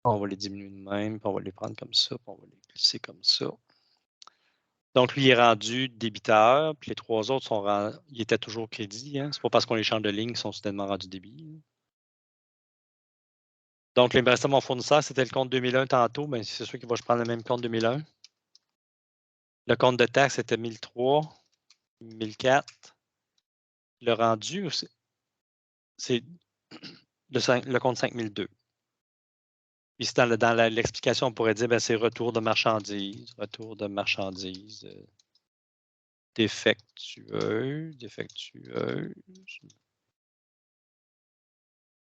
On va les diminuer de même, puis on va les prendre comme ça, puis on va les glisser comme ça. Donc, lui, il est rendu débiteur, puis les trois autres ils étaient toujours crédit. Hein? C'est pas parce qu'on les change de ligne qu'ils sont soudainement rendus débit. Donc, il me restait mon fournisseur, c'était le compte 2001 tantôt, mais c'est sûr qu'il va prendre le même compte 2001. Le compte de taxe était 1003, 1004. Le rendu, c'est le compte 5002. Ici, dans l'explication, on pourrait dire ben, c'est retour de marchandises, défectueuse.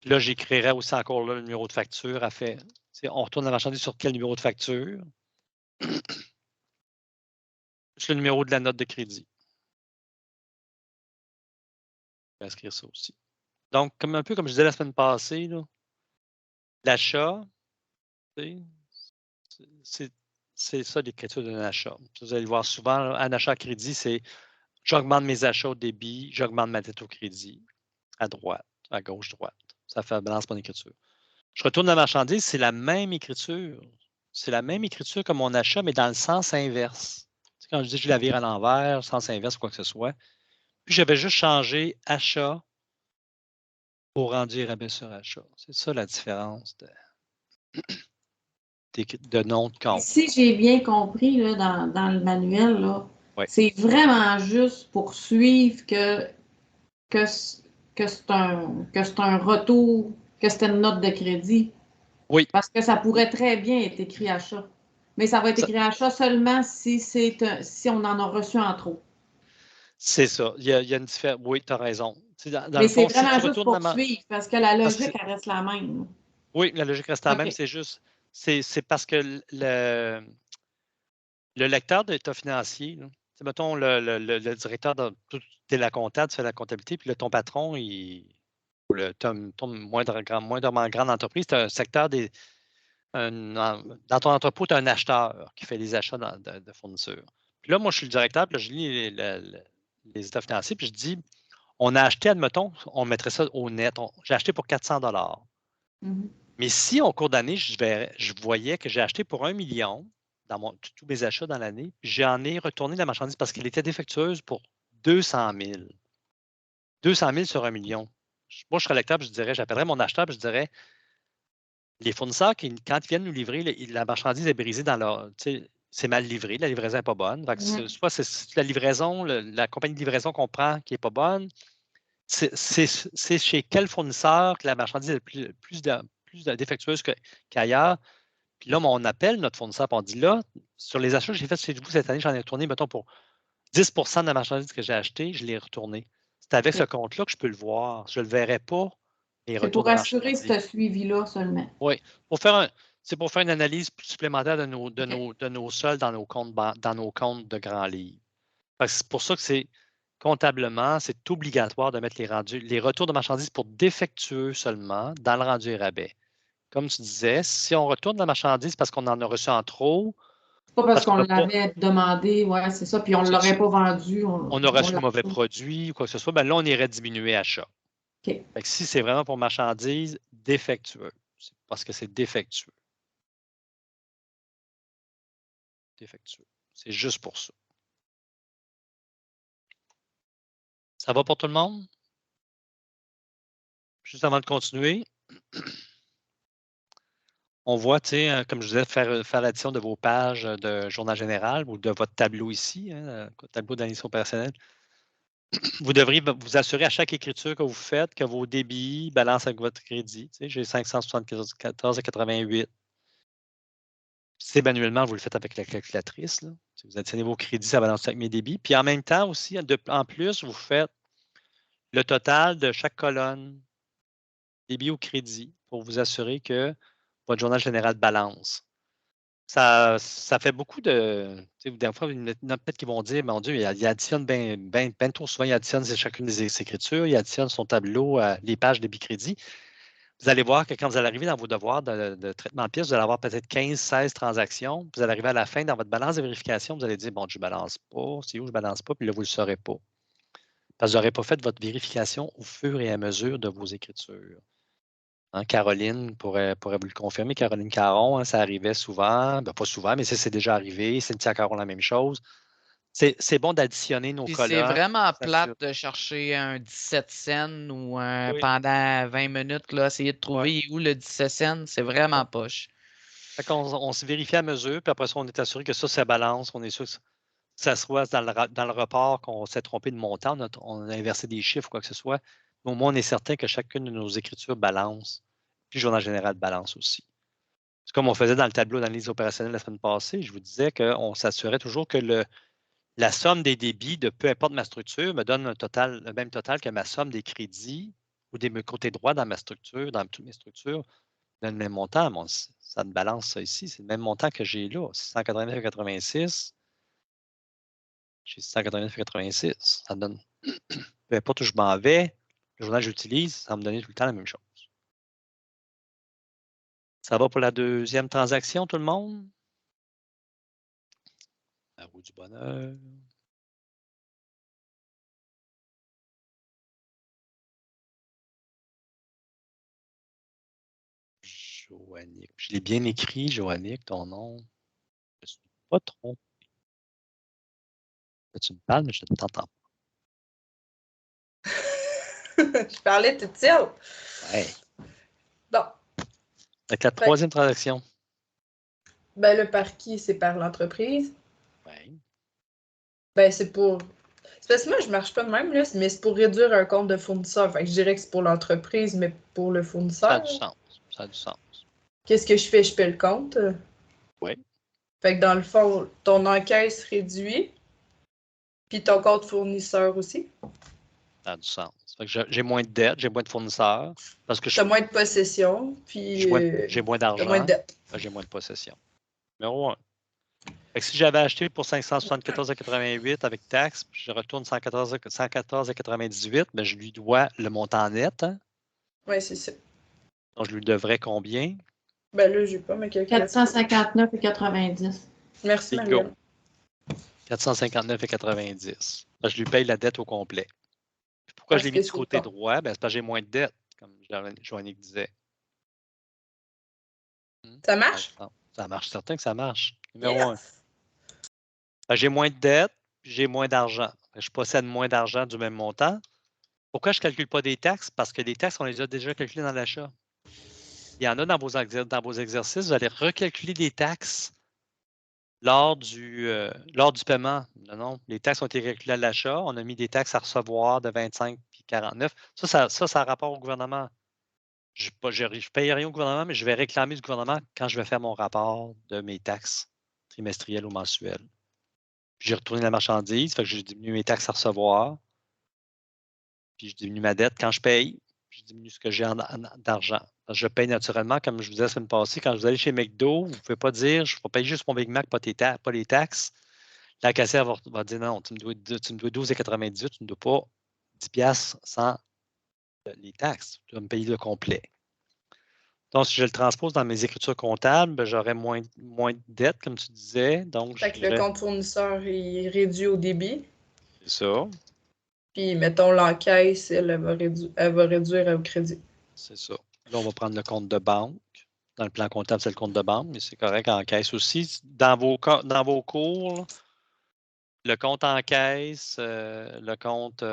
Là, j'écrirais aussi encore là, le numéro de facture. On retourne la marchandise sur quel numéro de facture? Juste le numéro de la note de crédit. Je vais inscrire ça aussi. Donc, un peu comme je disais la semaine passée, l'achat, c'est ça l'écriture d'un achat. Vous allez voir souvent, un achat à crédit, c'est j'augmente mes achats au débit, j'augmente ma dette au crédit, à droite, à gauche, droite. Ça fait balance mon écriture. Je retourne la marchandise, c'est la même écriture. C'est la même écriture que mon achat, mais dans le sens inverse. Tu sais, quand je dis je la vire à l'envers, sens inverse, quoi que ce soit. Puis j'avais juste changé achat pour rendu rabais sur achat. C'est ça la différence de nom de compte. Si j'ai bien compris là, dans le manuel, là, oui. C'est vraiment juste pour suivre que c'est un retour, que c'est une note de crédit. Oui. Parce que ça pourrait très bien être écrit achat. Mais ça va être écrit achat seulement si on en a reçu en trop. C'est ça. Il y a une différence. Oui, tu as raison. Mais c'est vraiment juste pour suivre, parce que la logique, elle reste la même. Oui, la logique reste la même. C'est juste, c'est parce que le lecteur d'état financier, là, mettons, le directeur de la comptable, tu fais la comptabilité, puis ton patron, ton moindrement grande entreprise, tu as un secteur dans ton entrepôt, tu as un acheteur qui fait les achats de fournisseurs. Puis là, moi, je suis le directeur, puis là, je lis les états financiers, puis je dis, on a acheté, admettons, on mettrait ça au net, j'ai acheté pour 400 $. Mais si, en cours d'année, je voyais que j'ai acheté pour 1 million dans tous mes achats dans l'année, j'en ai retourné la marchandise parce qu'elle était défectueuse pour 200 000. 200 000 sur 1 million. Moi, je serais lecteur, puis j'appellerais mon acheteur, puis je dirais, les fournisseurs, quand ils viennent nous livrer, la marchandise est brisée dans leur. C'est mal livré, la livraison n'est pas bonne. Soit c'est la livraison, la compagnie de livraison qu'on prend qui n'est pas bonne. C'est chez quel fournisseur que la marchandise est plus défectueuse qu'ailleurs. Puis là, on appelle notre fournisseur et on dit là, sur les achats que j'ai faits chez vous cette année, j'en ai retourné, mettons, pour 10 de la marchandise que j'ai achetée, je l'ai retourné. C'est avec ce compte-là que je peux le voir. Je ne le verrai pas. C'est pour assurer ce suivi-là seulement. Oui. C'est pour faire une analyse supplémentaire de nos soldes dans nos comptes de grands livres. C'est pour ça que c'est comptablement, c'est obligatoire de mettre les retours de marchandises pour défectueux seulement dans le rendu et rabais. Comme tu disais, si on retourne la marchandise parce qu'on en a reçu en trop. C'est pas parce qu'on l'avait demandé, ouais, c'est ça, puis on ne l'aurait pas vendu. On aurait reçu un mauvais produit ou quoi que ce soit, bien là, on irait diminuer achat. Okay. Fait que si c'est vraiment pour marchandises défectueux, c'est parce que c'est défectueux. Défectueux. C'est juste pour ça. Ça va pour tout le monde? Juste avant de continuer, on voit, comme je disais, faire l'addition de vos pages de journal général ou de votre tableau ici, tableau d'analyse opérationnelle. Vous devriez vous assurer à chaque écriture que vous faites que vos débits balancent avec votre crédit. J'ai 574,88. C'est manuellement, vous le faites avec la calculatrice. Là. Vous additionnez vos crédits, ça balance avec mes débits. Puis en même temps aussi, en plus, vous faites le total de chaque colonne, débit ou crédit, pour vous assurer que votre journal général balance. Ça fait beaucoup de. Des fois, il y en a peut-être qui vont dire, mon Dieu, il additionne bien trop souvent, il additionne chacune des écritures, il additionne son tableau, les pages débit crédit. Vous allez voir que quand vous allez arriver dans vos devoirs de traitement de pièces, vous allez avoir peut-être 15, 16 transactions. Vous allez arriver à la fin dans votre balance de vérification, vous allez dire, bon, je ne balance pas, c'est où je ne balance pas, puis là, vous ne le saurez pas. Parce que vous n'aurez pas fait votre vérification au fur et à mesure de vos écritures. Hein, Caroline pourrait vous le confirmer. Caroline Caron, hein, ça arrivait souvent. Ben, pas souvent, mais c'est déjà arrivé. Cynthia Caron, la même chose. C'est bon d'additionner nos colonnes. C'est vraiment plate de chercher un 17 cents ou pendant 20 minutes, là, essayer de trouver où le 17 cents. C'est vraiment poche. On se vérifie à mesure, puis après ça, on est assuré que ça balance. On est sûr que ça soit dans le report qu'on s'est trompé de montant. On a inversé des chiffres ou quoi que ce soit. Mais au moins, on est certain que chacune de nos écritures balance. Puis le journal général balance aussi. C'est comme on faisait dans le tableau d'analyse opérationnelle la semaine passée. Je vous disais qu'on s'assurait toujours que la somme des débits de peu importe ma structure me donne le même total que ma somme des crédits ou des côtés droits dans ma structure, dans toutes mes structures, donne le même montant. Bon, ça me balance ça ici. C'est le même montant que j'ai là. 689,86. J'ai 689,86. Ça me donne, peu importe où je m'en vais, le journal que j'utilise, ça va me donner tout le temps la même chose. Ça va pour la deuxième transaction, tout le monde? La roue du bonheur. Joannick. Je l'ai bien écrit, Joannick, ton nom. Je ne suis pas trompé. Tu me parles, mais je ne t'entends pas. Je parlais toute seule. Ouais. Bon. Avec la troisième transaction. Ben, le par qui? C'est par l'entreprise. Oui. Ben, c'est pour. C'est parce que moi, je ne marche pas de même, là, mais c'est pour réduire un compte de fournisseur. Fait que je dirais que c'est pour l'entreprise, mais pour le fournisseur. Ça a du sens. Ça a du sens. Qu'est-ce que je fais? Je paie le compte. Oui. Fait que dans le fond, ton encaisse réduit. Puis ton compte fournisseur aussi. Ça a du sens. Fait que j'ai moins de dettes, j'ai moins de fournisseurs. Parce que tu as moins de possession. Puis j'ai moins d'argent. Moins de dettes. J'ai moins de possession. Numéro 1. Fait que si j'avais acheté pour 574,88 avec taxe, puis je retourne 114,98, ben je lui dois le montant net. Hein? Oui, c'est ça. Donc, je lui devrais combien? Ben là, je n'ai pas ma calculation. 459,90. Merci, Marianne. 459,90. Je lui paye la dette au complet. Puis pourquoi je l'ai mis du côté droit? Ben, c'est parce que j'ai moins de dettes, comme Joannick disait. Ça marche? Ça marche, certain que ça marche. Numéro 1. J'ai moins de dettes, j'ai moins d'argent. Je possède moins d'argent du même montant. Pourquoi je ne calcule pas des taxes? Parce que les taxes, on les a déjà calculées dans l'achat. Il y en a dans vos exercices, vous allez recalculer des taxes lors du paiement. Non, les taxes ont été calculées à l'achat. On a mis des taxes à recevoir de 25 puis 49. Ça a rapport au gouvernement. Je ne paye rien au gouvernement, mais je vais réclamer du gouvernement quand je vais faire mon rapport de mes taxes trimestrielles ou mensuelles. J'ai retourné la marchandise, fait que j'ai diminué mes taxes à recevoir. Puis je diminue ma dette quand je paye. Je diminue ce que j'ai d'argent. Je paye naturellement, comme je vous disais la semaine passée, quand vous allez chez McDo, vous ne pouvez pas dire je vais payer juste mon Big Mac, pas les taxes. La caissière va dire non, tu me dois 12,98, tu ne me dois pas 10$ sans les taxes. Tu dois me payer le complet. Donc, si je le transpose dans mes écritures comptables, ben, j'aurai moins de dettes, comme tu disais. Donc, Fait que le compte fournisseur est réduit au débit. C'est ça. Puis, mettons, l'encaisse, elle va réduire au crédit. C'est ça. Là, on va prendre le compte de banque. Dans le plan comptable, c'est le compte de banque, mais c'est correct en caisse aussi. Dans vos cours, le compte en caisse, le compte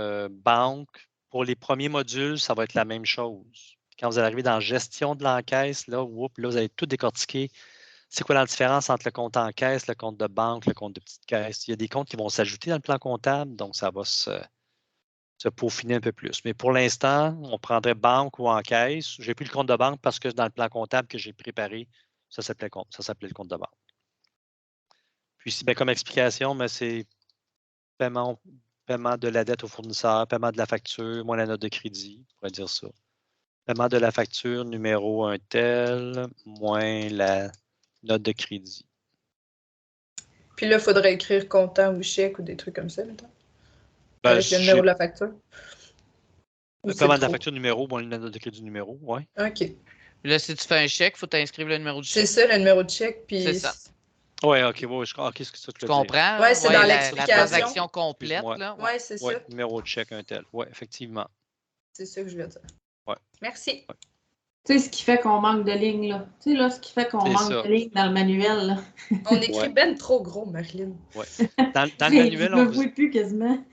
banque, pour les premiers modules, ça va être la même chose. Quand vous allez arriver dans gestion de l'encaisse, là, vous allez tout décortiquer. C'est quoi la différence entre le compte en caisse, le compte de banque, le compte de petite caisse? Il y a des comptes qui vont s'ajouter dans le plan comptable, donc ça va se peaufiner un peu plus. Mais pour l'instant, on prendrait banque ou en caisse. Je n'ai plus le compte de banque parce que dans le plan comptable que j'ai préparé, ça s'appelait le compte de banque. Puis, comme explication, c'est paiement de la dette au fournisseur, paiement de la facture, moins la note de crédit, on pourrait dire ça. Paiement de la facture numéro un tel, moins la note de crédit. Puis là, il faudrait écrire comptant ou chèque ou des trucs comme ça, mettons. Ben, Avec le numéro de la facture. Le paiement de la facture numéro, moins la note de crédit numéro, oui. OK. Là, si tu fais un chèque, il faut t'inscrire le numéro du C'est chèque. ça, le numéro de chèque. Puis... C'est ça. Oui, OK. Qu'est-ce que ça Tu comprends? Oui, c'est dans la l'explication. transaction complète. Excuse-moi. Oui, c'est ça. Numéro de chèque, un tel. Oui, effectivement. C'est ça que je veux dire. Ouais. Merci. Ouais. Tu sais, ce qui fait qu'on manque de lignes, là. Tu sais, là, ce qui fait qu'on manque de lignes dans le manuel, là. On écrit ben trop gros, Marilyn. Oui. Dans le manuel, je me vois plus quasiment.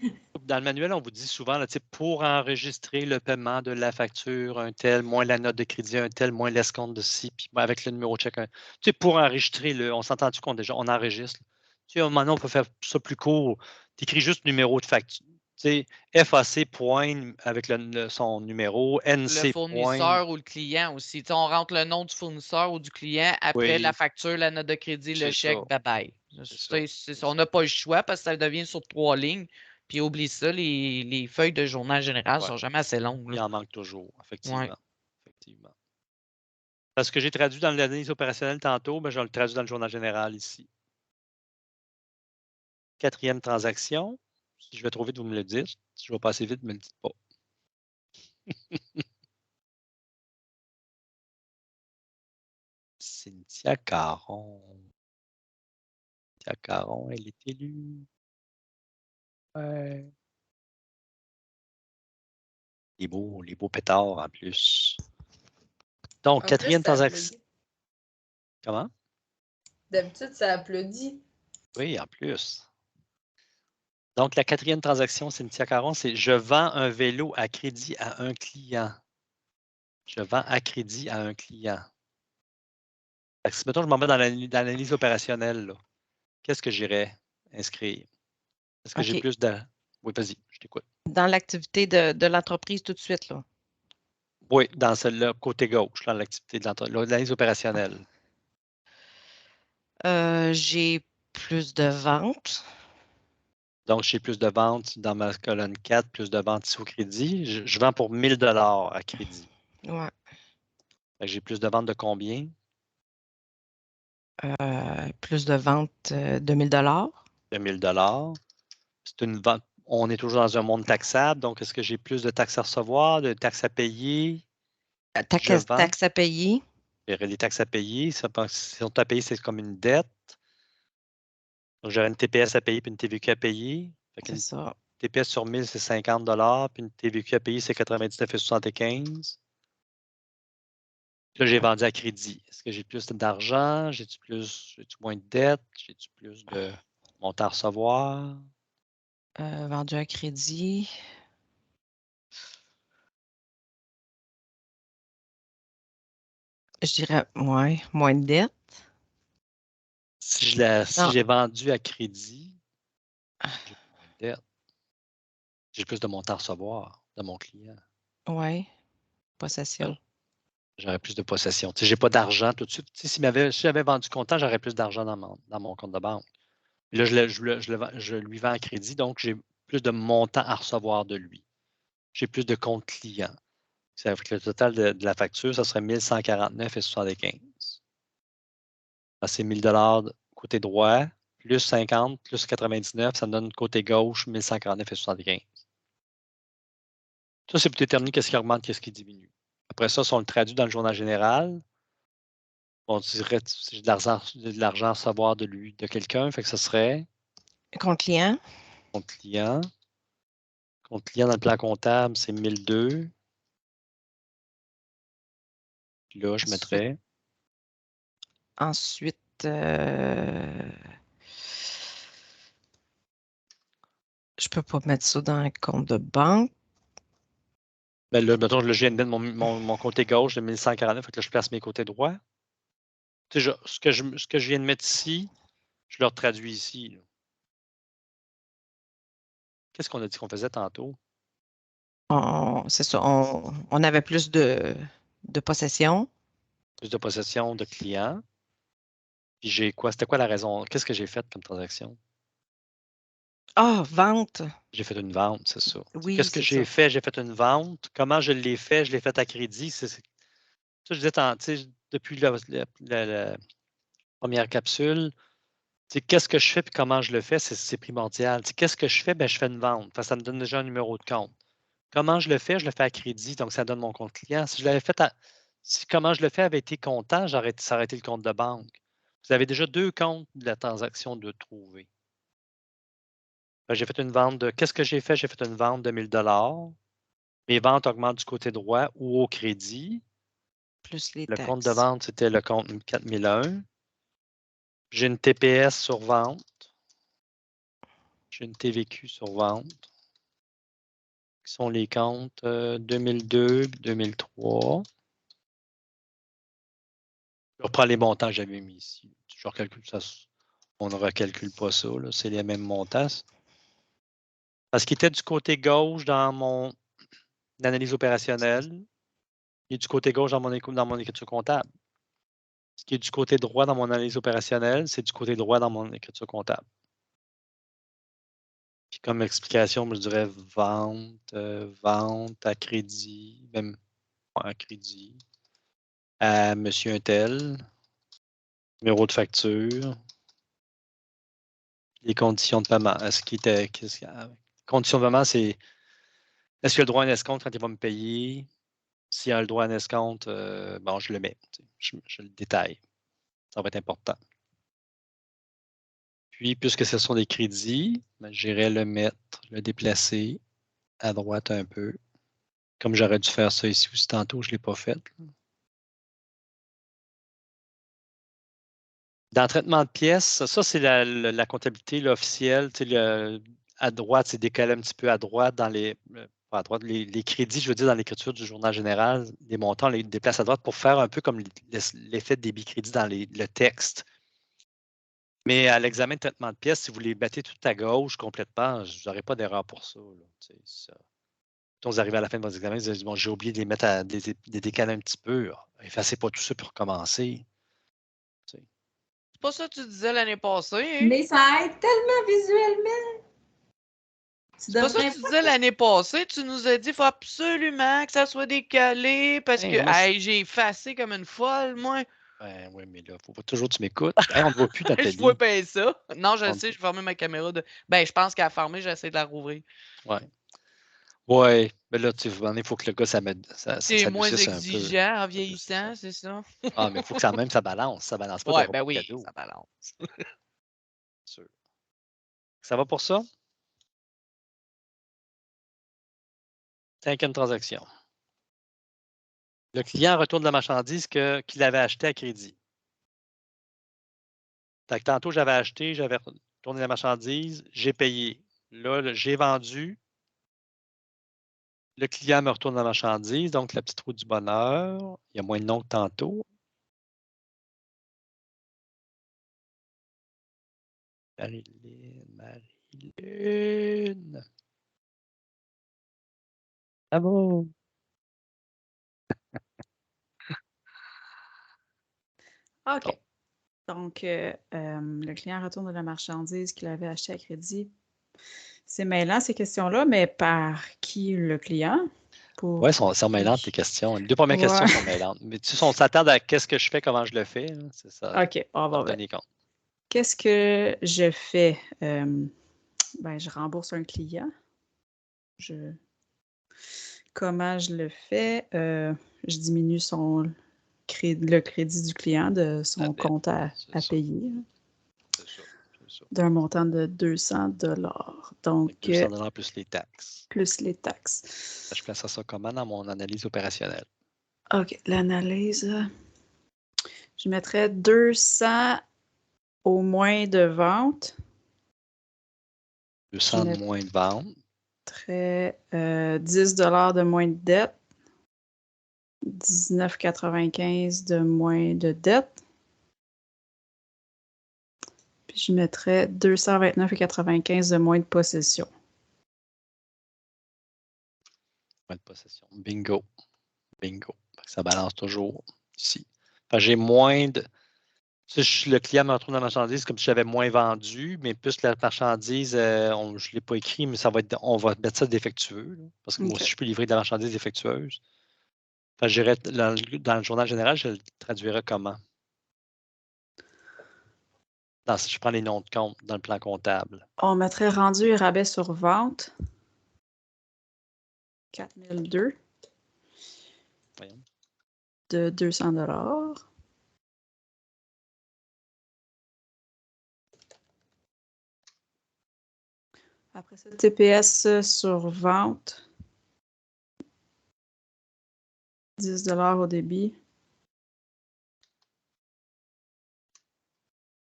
Dans le manuel, on vous dit souvent, là, pour enregistrer le paiement de la facture, un tel, moins la note de crédit, un tel, moins l'escompte de ci, puis avec le numéro de chèque. Pour enregistrer, on s'entend-tu qu'on enregistre? Maintenant, on peut faire ça plus court. Tu écris juste numéro de facture. FAC point avec son numéro, NC le fournisseur ou le client aussi. On rentre le nom du fournisseur ou du client après la facture, la note de crédit, le chèque, bye-bye. On n'a pas le choix parce que ça devient sur 3 lignes. Puis oublie ça, les feuilles de journal général ne sont jamais assez longues. Il en manque toujours, effectivement. Ouais. Effectivement. Parce que j'ai traduit dans l'analyse opérationnelle tantôt, je le traduis dans le journal général ici. 4e transaction. Si je vais trop vite, vous me le dites. Si je vais passer vite, ne me le dites pas. Cynthia Caron. Cynthia Caron, elle est élue. Ouais. Les beaux pétards en plus. Donc, 4e transaction. Comment? D'habitude, ça applaudit. Oui, en plus. Donc, la 4e transaction, Cynthia Caron, c'est je vends un vélo à crédit à un client. Je vends à crédit à un client. Si, mettons, je m'en mets dans l'analyse opérationnelle, qu'est-ce que j'irais inscrire? Est-ce que j'ai plus de... Oui, vas-y, je t'écoute. Dans l'activité de l'entreprise tout de suite, là? Oui, dans celle-là, côté gauche, dans l'activité de l'analyse opérationnelle. J'ai plus de ventes. Donc, j'ai plus de ventes dans ma colonne 4, plus de ventes ici au crédit. Je vends pour 1 000 à crédit. Ouais. J'ai plus de ventes de combien? Plus de ventes de 1 000 De 1 000 C'est une vente. On est toujours dans un monde taxable, donc est-ce que j'ai plus de taxes à recevoir, de taxes à payer? Taxes à payer. Les taxes à payer, si on t'a payé, c'est comme une dette. Donc, j'aurais une TPS à payer puis une TVQ à payer. C'est ça. TPS sur 1000, c'est 50 puis une TVQ à payer, c'est 99,75. Là, j'ai vendu à crédit. Est-ce que j'ai plus d'argent? J'ai-tu moins de dettes? J'ai-tu plus de montant à recevoir? Vendu à crédit. Je dirais, ouais, moins de dette. Si Non. j'ai vendu à crédit, j'ai moins de dette. J'ai plus de montant à recevoir de mon client. Ouais, possession. J'aurais plus de possession. Tu sais, j'ai pas d'argent tout de suite. Tu sais, si j'avais vendu comptant, j'aurais plus d'argent dans mon compte de banque. Là, je lui vends à crédit, donc j'ai plus de montant à recevoir de lui. J'ai plus de compte client. Ça fait que le total de la facture, ça serait 1149,75. C'est 1000 côté droit, plus 50, plus 99, ça me donne côté gauche 1149,75. Ça, c'est pour déterminer qu'est-ce qui augmente, qu'est-ce qui diminue. Après ça, si on le traduit dans le journal général, on dirait que j'ai de l'argent à recevoir de lui, de quelqu'un, fait que ça serait Compte client. compte client. Compte client dans le plan comptable, c'est 1002. Puis là, je mettrais. Ensuite, je peux pas mettre ça dans un compte de banque. Ben là, mettons, là, je viens de mettre mon côté gauche de 1149, fait que là, je place mes côtés droits. Tu sais, ce que je viens de mettre ici, je le traduis ici. Là. Qu'est-ce qu'on a dit qu'on faisait tantôt? C'est ça, on avait plus de possession. Plus de possession de clients. Puis j'ai quoi? C'était quoi la raison? Qu'est-ce que j'ai fait comme transaction? Ah, vente. J'ai fait une vente, c'est ça. Oui, Qu'est-ce que c'est j'ai ça. fait? J'ai fait une vente. Comment je l'ai fait? Je l'ai fait à crédit. Ça, je disais, tu sais, depuis la première capsule, tu sais, qu'est-ce que je fais et comment je le fais, c'est primordial. Tu sais, qu'est-ce que je fais? Ben, je fais une vente. Enfin, ça me donne déjà un numéro de compte. Comment je le fais? Je le fais à crédit, donc ça donne mon compte client. Si je l'avais fait si comment je le fais avait été comptant, ça aurait été le compte de banque. Vous avez déjà deux comptes de la transaction de trouver. J'ai fait une vente de. Qu'est-ce que j'ai fait? J'ai fait une vente de 1000 $. Mes ventes augmentent du côté droit ou au crédit. Plus les Le compte de taxes. vente, c'était le compte 4001. J'ai une TPS sur vente. J'ai une TVQ sur vente. Qui sont les comptes 2002 et 2003. Je reprends les montants que j'avais mis ici. Je recalcule ça. On ne recalcule pas ça. C'est les mêmes montants. Parce qu'il était du côté gauche dans mon analyse opérationnelle. Il est du côté gauche dans mon écriture comptable. Ce qui est du côté droit dans mon analyse opérationnelle, c'est du côté droit dans mon écriture comptable. Puis comme explication, je dirais vente à crédit, même à crédit, à monsieur untel, numéro de facture, les conditions de paiement. Conditions de paiement, c'est est-ce qu'il a le droit à un escompte quand il va me payer? S'il a le droit à un escompte, bon, je le mets. Je le détaille. Ça va être important. Puis, puisque ce sont des crédits, ben, j'irai le mettre, le déplacer à droite un peu. Comme j'aurais dû faire ça ici aussi tantôt, je ne l'ai pas fait. Dans le traitement de pièces, ça, c'est la comptabilité là, officielle. À droite, c'est décalé un petit peu à droite dans pas à droite, les crédits, je veux dire, dans l'écriture du journal général, les montants, on les déplace à droite pour faire un peu comme l'effet de débit crédit dans le texte. Mais à l'examen de traitement de pièces, si vous les battez tout à gauche complètement, je n'aurai pas d'erreur pour ça. Quand vous arrivez à la fin de votre examen, vous allez dire, bon, j'ai oublié de les mettre à les décaler un petit peu. Effacez pas tout ça pour recommencer. C'est pas ça que tu disais l'année passée, hein? Mais ça aide tellement visuellement. C'est pas ça que tu disais l'année passée. Tu nous as dit qu'il faut absolument que ça soit décalé parce que j'ai effacé comme une folle, moi. Oui, mais là, il faut pas toujours que tu m'écoutes. On ne voit plus, Nathalie. Je vois pas ça. Non, je sais, je vais fermer ma caméra. Je pense qu'elle a fermé, j'essaie de la rouvrir. Oui. Oui, mais là, il faut que le gars, ça c'est moins exigeant en vieillissant, c'est ça? Ah, mais il faut que ça balance. Ça balance pas ouais, de ben oui, cadeau. ça balance. Sûr. Ça va pour ça? Cinquième transaction. Le client retourne la marchandise qu'il avait achetée à crédit. Fait que tantôt, j'avais acheté, j'avais retourné la marchandise, j'ai payé. Là, j'ai vendu. Le client me retourne la marchandise, donc la petite roue du bonheur. Il y a moins de noms que tantôt. Marilyn. Bravo! OK. Bon. Donc, le client retourne la marchandise qu'il avait achetée à crédit. C'est mêlant, ces questions-là, mais par qui le client? Oui, sont mêlantes, tes questions. Les deux premières questions sont mêlantes. Mais tu sais, on s'attarde à qu'est-ce que je fais, comment je le fais. Hein, c'est ça. OK. On va tenir compte. Qu'est-ce que je fais? Je rembourse un client. Comment je le fais? Je diminue le crédit du client de son compte à payer. C'est ça. D'un montant de 200 $. Donc, 200 $ plus les taxes. Plus les taxes. Je place ça comment dans mon analyse opérationnelle? OK, l'analyse. Je mettrais 200 au moins de vente. 200 de moins de vente. 10 $ de moins de dette. 19,95 de moins de dette. Puis je mettrais 229,95 de moins de possession. Moins de possession. Bingo. Ça balance toujours ici. J'ai moins de... Si le client me retrouve dans la marchandise comme si j'avais moins vendu, mais plus la marchandise, je ne l'ai pas écrit, mais on va mettre ça défectueux. Là, parce que moi aussi, je peux livrer de la marchandise défectueuse. Dans le journal général, je le traduirais comment? Si je prends les noms de compte dans le plan comptable. On mettrait rendu et rabais sur vente. 4002. Voyons. De 200 $. Après ça, TPS sur vente. 10 $ au débit.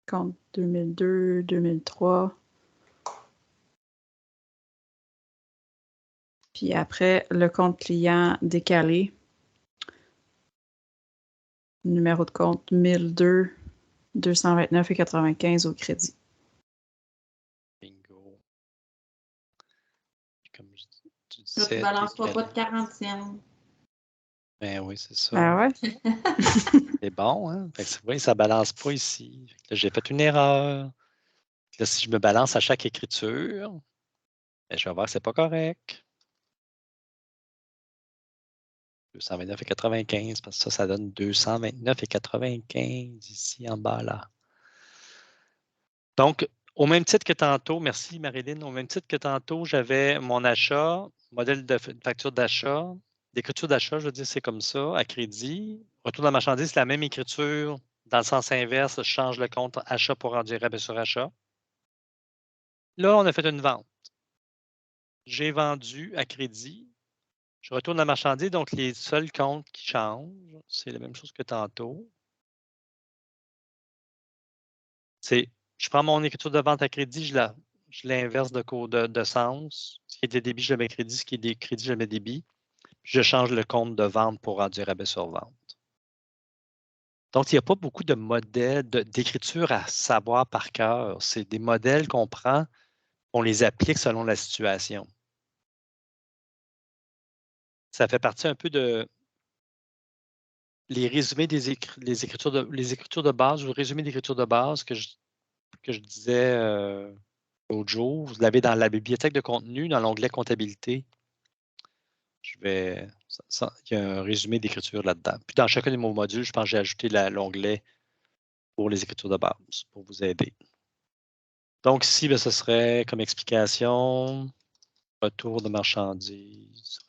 Compte 2002, 2003. Puis après, le compte client décalé. Numéro de compte 1002, 229,95 au crédit. Bingo. Comme tu Là, tu ne balanceras pas de 40 cents. Ben oui, c'est ça. Ben ouais. C'est bon, hein? Oui, ça ne balance pas ici. Là, j'ai fait une erreur. Là, si je me balance à chaque écriture, ben, je vais voir que ce n'est pas correct. 229,95 parce que ça donne 229,95 ici en bas là. Donc, au même titre que tantôt, merci Marilyn, au même titre que tantôt, j'avais mon achat, modèle de facture d'achat, d'écriture d'achat, je veux dire, c'est comme ça, à crédit. Retour de la marchandise, c'est la même écriture. Dans le sens inverse, je change le compte achat pour rendre rabais sur achat. Là, on a fait une vente. J'ai vendu à crédit. Je retourne la marchandise, donc les seuls comptes qui changent, c'est la même chose que tantôt. Je prends mon écriture de vente à crédit, je l'inverse de sens. Ce qui est des débits, je le mets crédit. Ce qui est des crédits, je le mets débit. Je change le compte de vente pour rendre du rabais sur vente. Donc, il n'y a pas beaucoup de modèles d'écriture à savoir par cœur. C'est des modèles qu'on prend, on les applique selon la situation. Ça fait partie un peu de les résumés les écritures de base ou le résumé d'écriture de base que je disais l'autre jour. Vous l'avez dans la bibliothèque de contenu, dans l'onglet comptabilité. Il y a un résumé d'écriture là-dedans. Puis dans chacun de mes modules, je pense que j'ai ajouté l'onglet pour les écritures de base pour vous aider. Donc ici, ce serait comme explication, retour de marchandises,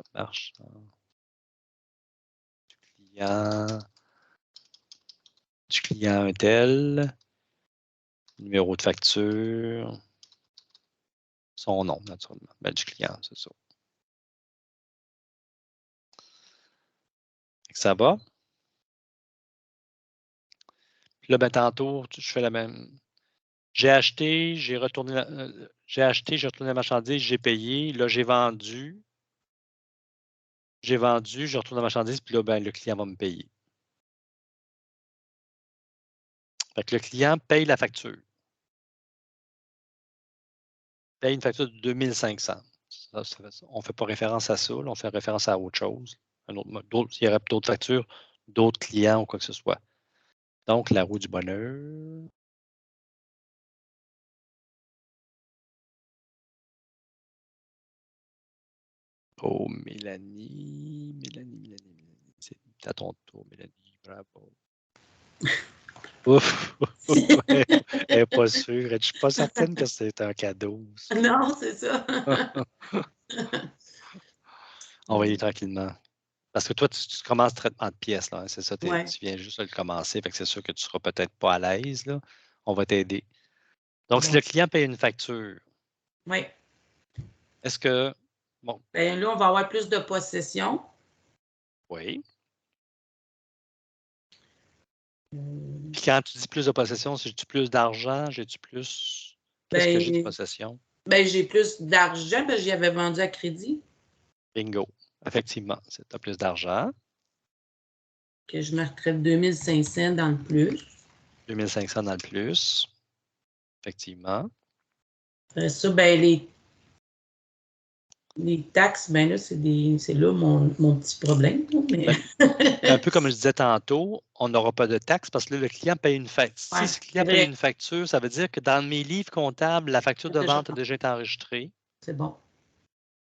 du client un tel, numéro de facture, son nom, naturellement. Ben, du client, c'est ça. Ça va? Puis là, ben, tantôt, je fais la même. J'ai acheté, j'ai retourné la marchandise, j'ai payé. Là, j'ai vendu, je retourne la marchandise, puis là, ben, le client va me payer. Fait que le client paye la facture. paye une facture de 2500. On ne fait pas référence à ça, là, on fait référence à autre chose. Il y aurait d'autres factures, d'autres clients ou quoi que ce soit. Donc, la roue du bonheur. Oh, Mélanie. C'est à ton tour, Mélanie. Bravo. Ouf! Elle n'est pas sûre. Je ne suis pas certaine que c'est un cadeau. Non, c'est ça. On va y aller tranquillement. Parce que toi, tu commences traitement de pièces, là, hein, c'est ça, Ouais. tu viens juste de le commencer, fait que c'est sûr que tu ne seras peut-être pas à l'aise, là. On va t'aider. Donc, si Bon. le client paye une facture, Oui. est-ce que, bon, Ben, là, on va avoir plus de possession. oui. Puis quand tu dis plus de possession, j'ai-tu plus d'argent, j'ai-tu plus, qu'est-ce que j'ai de possession? Ben, j'ai plus d'argent, parce que j'y avais vendu à crédit. Bingo. Effectivement, tu as plus d'argent. Que je mettrais 2500 dans le plus. 2500 dans le plus. Effectivement. Après ça, ben, les taxes, ben là, c'est là mon petit problème. Là, mais... Un peu comme je disais tantôt, on n'aura pas de taxes parce que là, le client paye une facture. Ouais, Si le client paye une facture, ça veut dire que dans mes livres comptables, la facture de vente a déjà été enregistrée. C'est bon.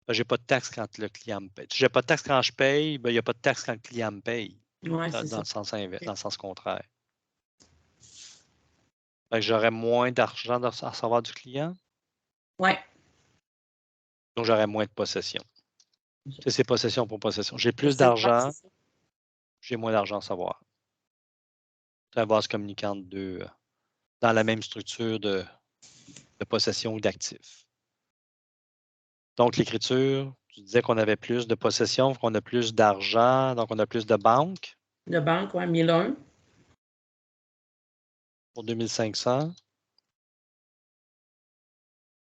Ben, je n'ai pas de taxes quand le client me paye. Si je n'ai pas de taxes quand je paye, ben, il n'y a pas de taxes quand le client me paye. Ouais, Dans le sens inverse, dans le sens contraire. J'aurais moins d'argent à recevoir du client. Oui. Donc, j'aurais moins de possession. C'est possession pour possession. J'ai plus d'argent, j'ai moins d'argent à recevoir. C'est un vase communicant dans la même structure de possession ou d'actifs. Donc, l'écriture, tu disais qu'on avait plus de possession, qu'on a plus d'argent, donc on a plus de banque. De banque, oui, 1001. Pour 2500.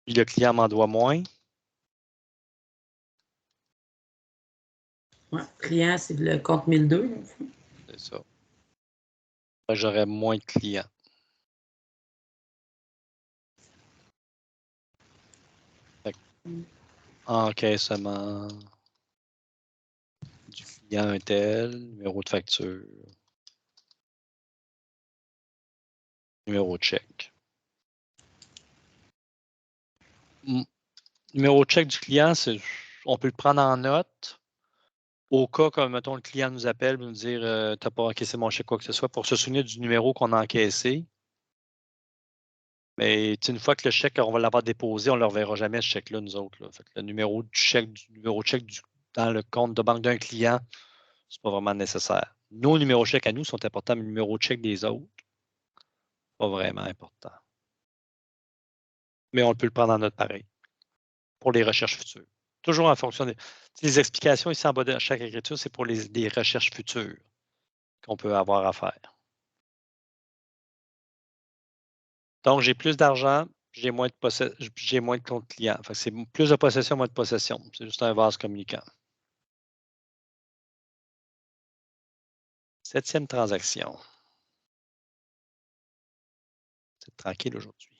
Puis le client m'en doit moins. Ouais, client, c'est le compte 1002. C'est ça. J'aurais moins de clients. Encaissement du client un tel, numéro de facture, numéro de chèque. Numéro de chèque du client, on peut le prendre en note. Au cas, comme mettons, le client nous appelle pour nous dire tu n'as pas encaissé mon chèque, quoi que ce soit, pour se souvenir du numéro qu'on a encaissé. Mais une fois que le chèque, on va l'avoir déposé, on ne le reverra jamais, ce chèque-là, nous autres. Là. Fait que le numéro de chèque dans le compte de banque d'un client, ce n'est pas vraiment nécessaire. Nos numéros de chèque à nous sont importants, mais le numéro de chèque des autres, pas vraiment important. Mais on peut le prendre en note pareil pour les recherches futures. Toujours en fonction des explications ici en bas de chaque écriture, c'est pour les recherches futures qu'on peut avoir à faire. Donc, j'ai plus d'argent, j'ai moins de compte client. Enfin, c'est plus de possession, moins de possession. C'est juste un vase communicant. 7e transaction. C'est tranquille aujourd'hui.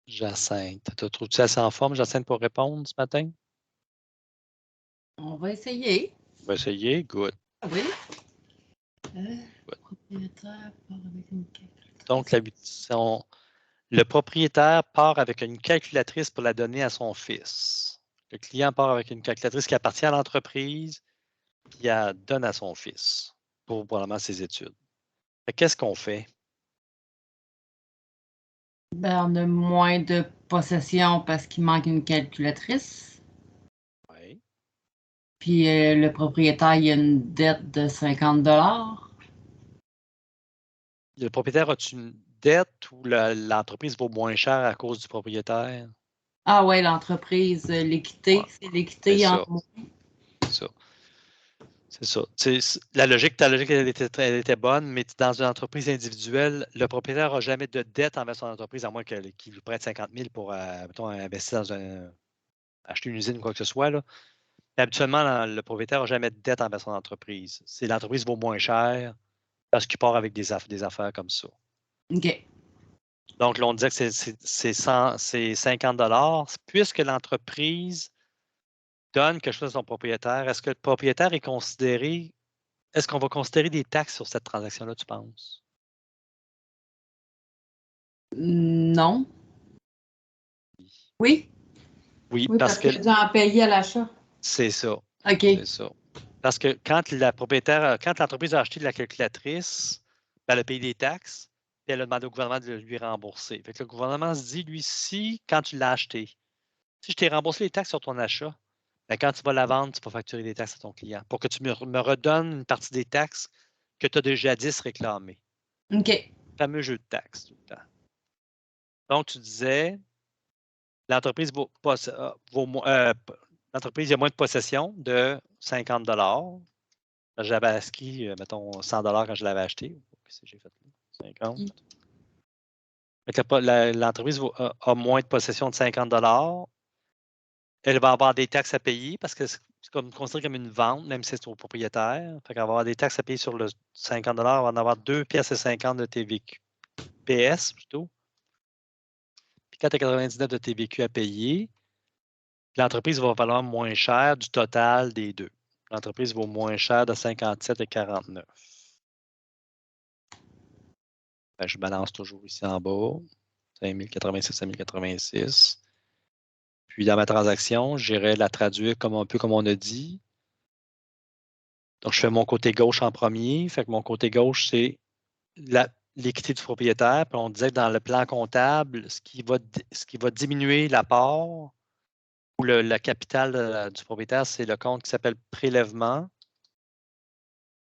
Jacinthe. Te trouves-tu assez en forme, Jacinthe, pour répondre ce matin? On va essayer. On va essayer. Good. Oui. Propriétaire part avec une calculatrice. Donc, le propriétaire part avec une calculatrice pour la donner à son fils. Le client part avec une calculatrice qui appartient à l'entreprise et la donne à son fils pour probablement ses études. Qu'est-ce qu'on fait? Ben, on a moins de possession parce qu'il manque une calculatrice. Oui. Puis le propriétaire, il a une dette de 50 $. Le propriétaire a-t-il une dette ou l'entreprise vaut moins cher à cause du propriétaire? Ah ouais, l'entreprise, l'équité, Ouais, c'est l'équité en moins. C'est ça. C'est ça. Ta logique, elle était bonne, mais dans une entreprise individuelle, le propriétaire n'a jamais de dette envers son entreprise, à moins qu'il lui prête 50 000 pour mettons, investir acheter une usine ou quoi que ce soit. Là. Mais habituellement, le propriétaire n'a jamais de dette envers son entreprise. Si l'entreprise vaut moins cher, Parce qu'il part avec des affaires comme ça. OK. Donc, là, on disait que c'est 50 $. Puisque l'entreprise donne quelque chose à son propriétaire, est-ce que le propriétaire est considéré, est-ce qu'on va considérer des taxes sur cette transaction-là, tu penses? Non. Oui? Oui, Oui, parce parce que qu'il a dû en payer à l'achat. c'est ça. OK. C'est ça. Parce que quand l'entreprise a acheté de la calculatrice, elle a payé des taxes, puis elle a demandé au gouvernement de lui rembourser. Fait que le gouvernement se dit, lui, si, quand tu l'as acheté, si je t'ai remboursé les taxes sur ton achat, ben, quand tu vas la vendre, tu vas facturer des taxes à ton client pour que tu me redonnes une partie des taxes que tu as déjà jadis réclamées. OK. Le fameux jeu de taxes tout le temps. Donc, tu disais, l'entreprise l'entreprise a moins de possession de 50 $. J'avais acquis, mettons, 100 $ quand je l'avais acheté. Qu'est-ce que j'ai fait là? 50. L'entreprise a moins de possession de 50 $. Elle va avoir des taxes à payer parce que c'est considéré comme une vente, même si c'est au propriétaire. Fait qu'elle va avoir des taxes à payer sur le 50 $. Elle va en avoir 2,50 $ de TVQ. PS plutôt. Puis 4,99 $ de TVQ à payer. L'entreprise va valoir moins cher du total des deux. L'entreprise vaut moins cher de 57,49 $. Ben, je balance toujours ici en bas. 5086, 5086. Puis dans ma transaction, j'irai la traduire un peu comme on a dit. Donc, je fais mon côté gauche en premier. Fait que mon côté gauche, c'est l'équité du propriétaire. Puis on disait que dans le plan comptable, ce qui va diminuer l'apport ou le capital du propriétaire, c'est le compte qui s'appelle prélèvement.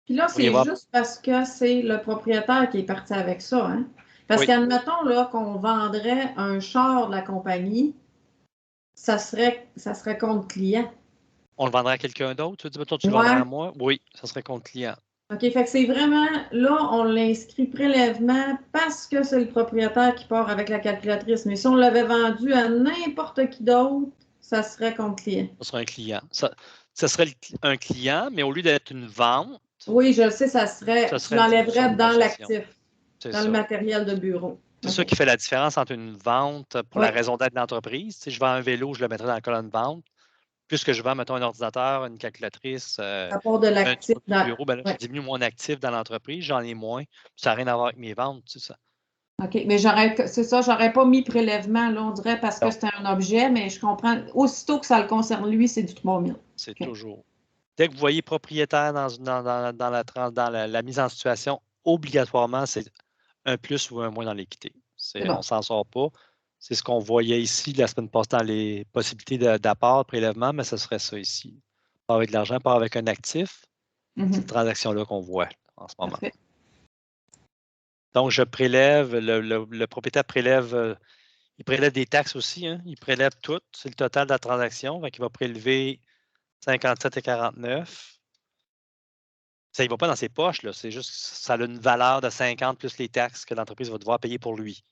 Puis là, Il c'est va- juste parce que c'est le propriétaire qui est parti avec ça, hein? Parce Oui. qu'admettons là, qu'on vendrait un char de la compagnie, ça serait compte client. On le vendrait à quelqu'un d'autre? Tu veux dire, toi, tu le vendrais Ouais. à moi? Oui, ça serait compte client. OK, fait que c'est vraiment, là, on l'inscrit prélèvement parce que c'est le propriétaire qui part avec la calculatrice. Mais si on l'avait vendu à n'importe qui d'autre, ça serait compte client. Ça serait un client. Ça serait un client, mais au lieu d'être une vente, Oui, je sais, ça serait, ça tu serait une diminution l'enlèverais de dans possession. l'actif, C'est dans ça. le matériel de bureau. C'est OK. ça qui fait la différence entre une vente pour Oui. la raison d'être de l'entreprise. Si je vends un vélo, je le mettrai dans la colonne vente. Puisque je vends, mettons, un ordinateur, une calculatrice, À part de un l'actif outil de dans. bureau, ben là, je Ouais. diminue mon actif dans l'entreprise, j'en ai moins. Ça n'a rien à voir avec mes ventes, c'est ça. OK, mais c'est ça, j'aurais pas mis prélèvement, là, on dirait parce que Non. c'était un objet, mais je comprends. Aussitôt que ça le concerne lui, c'est du 3 000. C'est OK. toujours. Dès que vous voyez propriétaire dans la mise en situation, obligatoirement, c'est un plus ou un moins dans l'équité. C'est bon. On ne s'en sort pas. C'est ce qu'on voyait ici la semaine passée dans les possibilités d'apport, prélèvement, mais ce serait ça ici. Pas avec de l'argent, pas avec un actif. Mhm. Cette transaction-là qu'on voit en ce moment. Parfait. Donc, je prélève, le propriétaire prélève, il prélève des taxes aussi, hein? Il prélève tout, c'est le total de la transaction. Donc, il va prélever 57,49 $. Ça ne va pas dans ses poches, là. C'est juste que ça a une valeur de 50 plus les taxes que l'entreprise va devoir payer pour lui,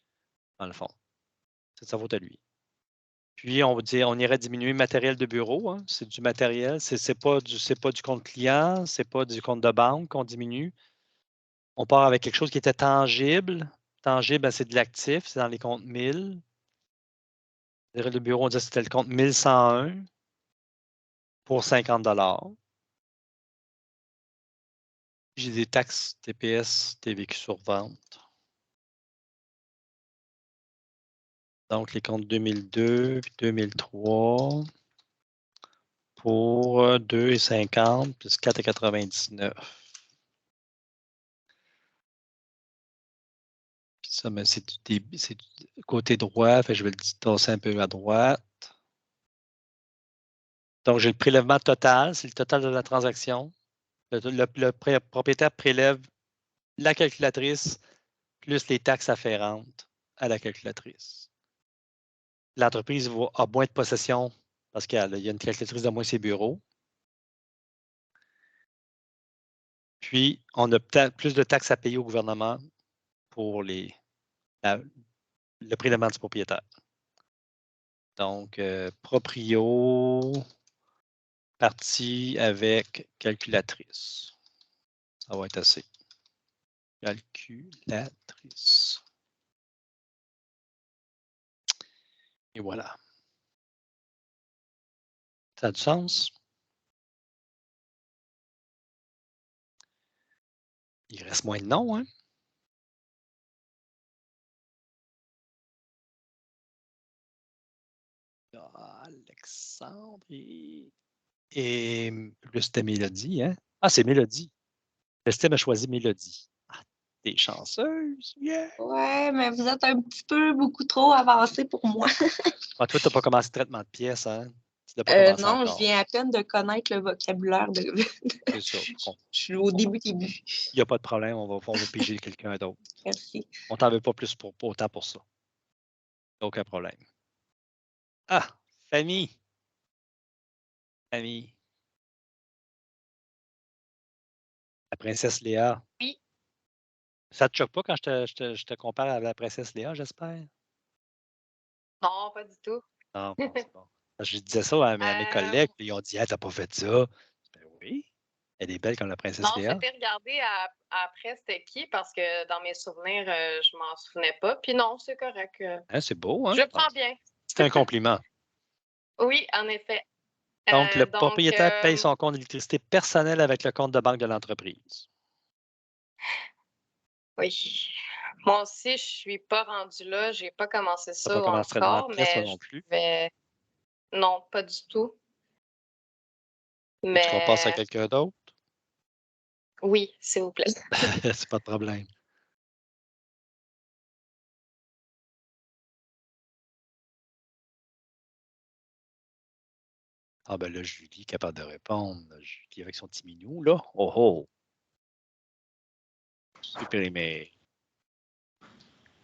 dans le fond. Ça vaut à lui. Puis, on irait diminuer matériel de bureau. Hein? C'est du matériel. Ce n'est pas du compte client, ce n'est pas du compte de banque qu'on diminue. On part avec quelque chose qui était tangible. Tangible, ben, c'est de l'actif, c'est dans les comptes 1000. Le bureau, on dit que c'était le compte 1101 pour 50 $. J'ai des taxes TPS, TVQ sur vente. Donc, les comptes 2002 puis 2003 pour 2,50 plus 4,99. Puis ça, mais c'est du côté droit, fait que je vais le tasser un peu à droite. Donc, j'ai le prélèvement total, c'est le total de la transaction. Le propriétaire prélève la calculatrice plus les taxes afférentes à la calculatrice. L'entreprise a moins de possession parce qu'il y a une calculatrice de moins ses bureaux. Puis, on a peut-être plus de taxes à payer au gouvernement pour le prélèvement du propriétaire. Donc, proprio parti avec calculatrice. Ça va être assez. Calculatrice. Et voilà. Ça a du sens? Il reste moins de noms, hein? Alexandre et le système Mélodie, hein? Ah, c'est Mélodie. Le système a choisi Mélodie. Ah, t'es chanceuse, yeah! Ouais, mais vous êtes un petit peu beaucoup trop avancé pour moi. Ah, toi, t'as pas commencé le traitement de pièces, hein? Tu l'as pas commencé Non, encore. je viens à peine de connaître le vocabulaire de. C'est ça. Je suis au début. Il n'y a pas de problème, on va piger quelqu'un d'autre. Merci. On t'en veut pas plus autant pour ça. Aucun problème. Ah, famille. Famille. La princesse Léa. Oui. Ça te choque pas quand je te compare à la princesse Léa, j'espère? Non, pas du tout. Non, bon, c'est bon. Je disais ça à mes collègues, puis ils ont dit « Hey, t'as pas fait ça? » Ben oui, elle est belle comme la princesse Non, Léa. j'étais regardée après c'était qui parce que dans mes souvenirs, je m'en souvenais pas. Puis non, c'est correct. Hein, c'est beau, hein? Je prends bien. C'est un compliment. Oui, en effet. Donc, le propriétaire paye son compte d'électricité personnel avec le compte de banque de l'entreprise. Oui. Moi aussi, je suis pas rendue là. J'ai pas commencé Ça ça pas commencé le traitement encore, de pièces, moi mais non plus. Non, pas du tout. Et tu qu'on passe à Mais quelqu'un d'autre? oui, s'il vous plaît. C'est pas de problème. Ah ben là, Julie est capable de répondre. Julie avec son petit minou, là. Oh oh! Supprimé.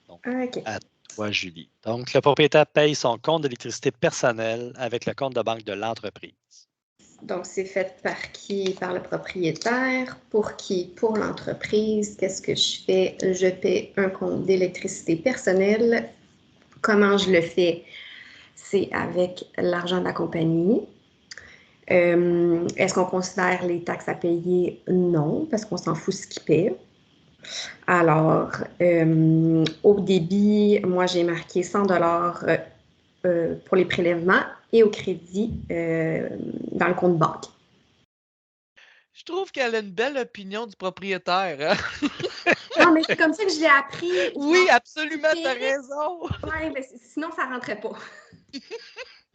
Donc, OK. à toi, Julie. Donc, le propriétaire paye son compte d'électricité personnel avec le compte de banque de l'entreprise. Donc, c'est fait par qui? Par le propriétaire. Pour qui? Pour l'entreprise. Qu'est-ce que je fais? Je paie un compte d'électricité personnel. Comment je le fais? C'est avec l'argent de la compagnie. Est-ce qu'on considère les taxes à payer? Non, parce qu'on s'en fout ce qu'ils paient. Alors, au débit, moi, j'ai marqué 100 $ pour les prélèvements et au crédit dans le compte banque. Je trouve qu'elle a une belle opinion du propriétaire. Hein? Non, mais c'est comme ça que je l'ai appris. Oui, absolument, t'as raison. Oui, mais sinon, ça ne rentrait pas.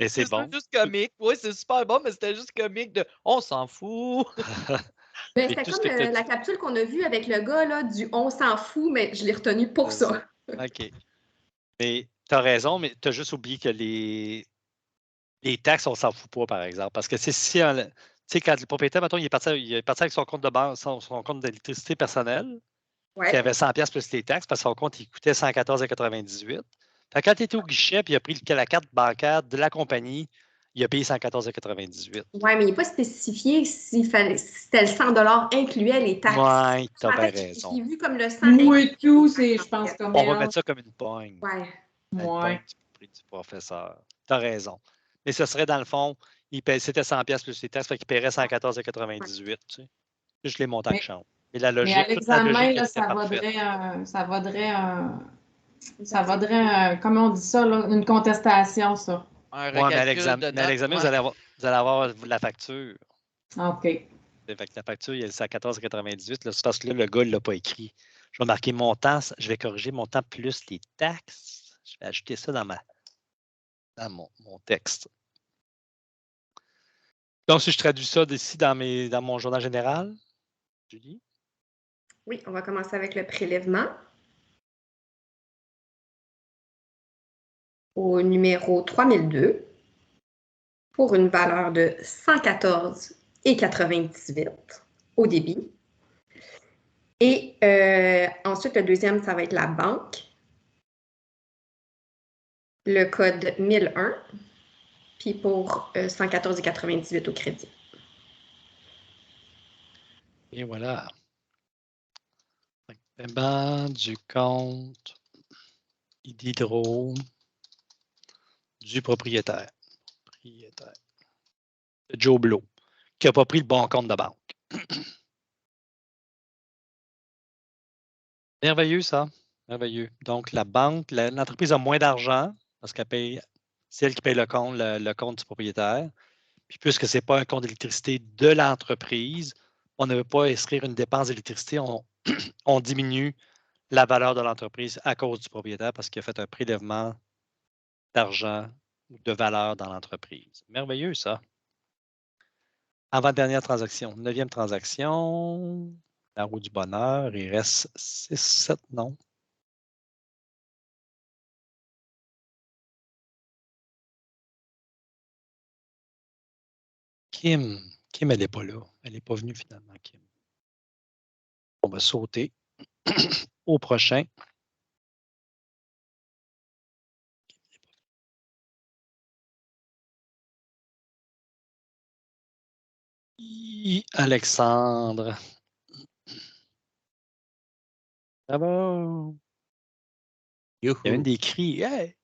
Et c'est bon. juste comique. Oui, c'est super bon, mais c'était juste comique de « on s'en fout ». Ben, c'était comme la capsule qu'on a vue avec le gars là, du « on s'en fout », mais je l'ai retenu pour ça. OK. Mais tu as raison, mais tu as juste oublié que les taxes, on s'en fout pas, par exemple. Parce que si quand le propriétaire, mettons, il est parti avec son compte de banque, son compte d'électricité personnelle, ouais. qui avait 100$ plus les taxes, parce que son compte, il coûtait 114,98. Fait quand il était au guichet, puis il a pris la carte bancaire de la compagnie, il a payé 114,98. Oui, mais il n'est pas spécifié si c'était le 100 $ incluait les taxes. Oui, tu as bien raison. J'ai vu comme le 100 Oui, tout, c'est, je pense, comme on va mettre ça comme une pogne. Ouais. Une pogne du professeur. Tu as raison. Mais ce serait, dans le fond, c'était 100$ plus les taxes, fait qu'il paierait 114,98. Tu sais. Juste les montants qui changent. Mais la logique, mais à l'examen, là, ça vaudrait comment on dit ça, là, une contestation, ça. Oui, mais à l'examen, vous allez avoir la facture. OK. Fait que la facture, c'est à 14,98. C'est parce que là, le gars ne l'a pas écrit. Je vais marquer montant, je vais corriger montant plus les taxes. Je vais ajouter ça dans mon texte. Donc, si je traduis ça d'ici dans mon journal général, Julie? Oui, on va commencer avec le prélèvement. Au numéro 3002 pour une valeur de 114,98 au débit. Et ensuite, le deuxième, ça va être la banque. Le code 1001, puis pour 114,98 au crédit. Et voilà. Paiement du compte d'hydro du propriétaire. Joe Blow, qui n'a pas pris le bon compte de banque. Merveilleux, ça. Merveilleux. Donc, la banque, l'entreprise a moins d'argent parce qu'elle paye, c'est elle qui paye le compte du propriétaire. Puis, puisque ce n'est pas un compte d'électricité de l'entreprise, on ne veut pas inscrire une dépense d'électricité. On diminue la valeur de l'entreprise à cause du propriétaire parce qu'il a fait un prélèvement d'argent ou de valeur dans l'entreprise. Merveilleux, ça. Avant-dernière transaction. 9e transaction. La roue du bonheur. Il reste 6, 7 noms. Kim. Kim, elle n'est pas là. Elle n'est pas venue finalement, Kim. On va sauter au prochain. Alexandre. Bravo. Il y a une des cris. Hey!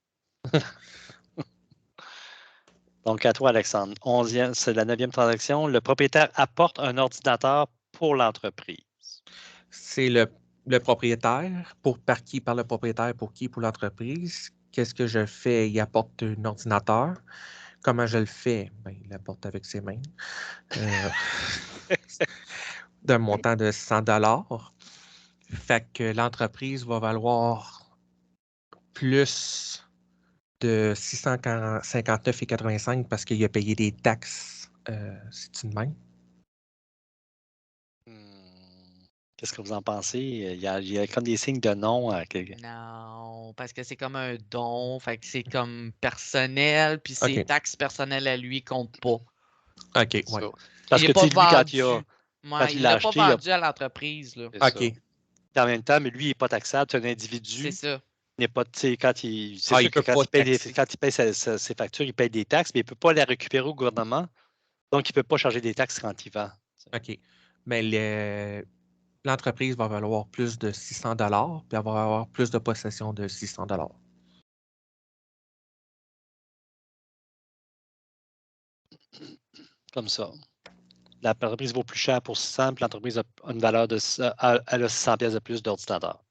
Donc, à toi, Alexandre. 11e, c'est la 9e transaction. Le propriétaire apporte un ordinateur pour l'entreprise. C'est le propriétaire, par le propriétaire, pour qui? Pour l'entreprise. Qu'est-ce que je fais? Il apporte un ordinateur. Comment je le fais? Ben, il l'apporte avec ses mains. D'un montant de 100 $. Fait que l'entreprise va valoir plus de 659,85 parce qu'il a payé des taxes. C'est une même. Qu'est-ce que vous en pensez? Il y a comme des signes de non. Non, parce que c'est comme un don, fait que c'est comme personnel, puis ses taxes personnelles à lui comptent pas. OK, ouais. Parce que lui, quand il l'a acheté, pas vendu à l'entreprise. Là. OK. En même temps, mais lui, il n'est pas taxable, c'est un individu. C'est ça. Il n'est pas, quand il, c'est sûr que quand il paye ses factures, il paye des taxes, mais il ne peut pas les récupérer au gouvernement. Donc, il ne peut pas charger des taxes quand il vend. OK. Mais l'entreprise va valoir plus de 600 $, puis elle va avoir plus de possession de 600 $. Comme ça. L'entreprise vaut plus cher pour 600, puis l'entreprise a une valeur de elle a 600 pièces de plus d'ordinateur.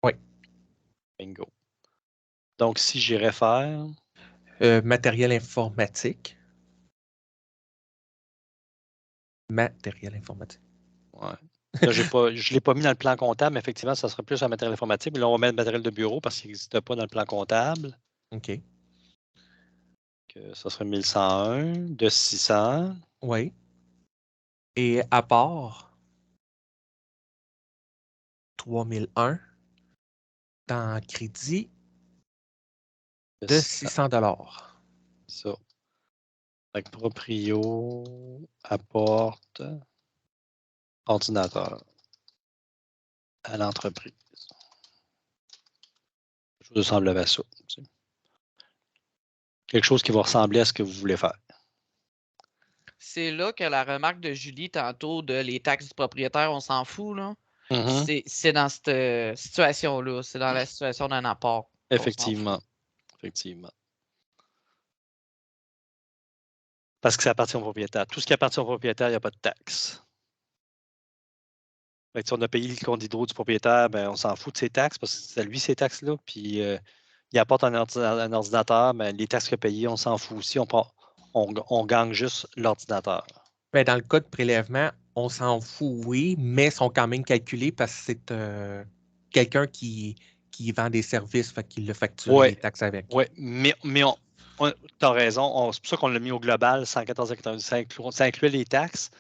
Oui. Bingo. Donc, si j'irais faire... matériel informatique. Matériel informatique. Ouais. Là, je ne l'ai pas mis dans le plan comptable, mais effectivement, ça serait plus un matériel informatique. Mais là, on va mettre matériel de bureau parce qu'il n'existe pas dans le plan comptable. OK. Ça serait 1101 de 600. Oui. Et apport 3001 dans crédit de 600 $. Ça. Fait que proprio apporte ordinateur à l'entreprise. Je vous ressemble à ça. Quelque chose qui va ressembler à ce que vous voulez faire. C'est là que la remarque de Julie tantôt de les taxes du propriétaire, on s'en fout, là. C'est dans cette situation-là. C'est dans la situation d'un apport. Effectivement. Effectivement. Parce que ça appartient au propriétaire. Tout ce qui appartient au propriétaire, il n'y a pas de taxe. Fait que si on a payé le compte d'hydro du propriétaire, ben, on s'en fout de ses taxes parce que c'est à lui ces taxes-là. Puis il apporte un ordinateur, mais les taxes qu'il a payées, on s'en fout aussi. On gagne juste l'ordinateur. Ben, dans le cas de prélèvement, on s'en fout, oui, mais sont quand même calculés parce que c'est quelqu'un qui vend des services, fait qu'il le facture les taxes avec. Oui, mais tu as raison. C'est pour ça qu'on l'a mis au global, 114,90. Ça inclut les taxes,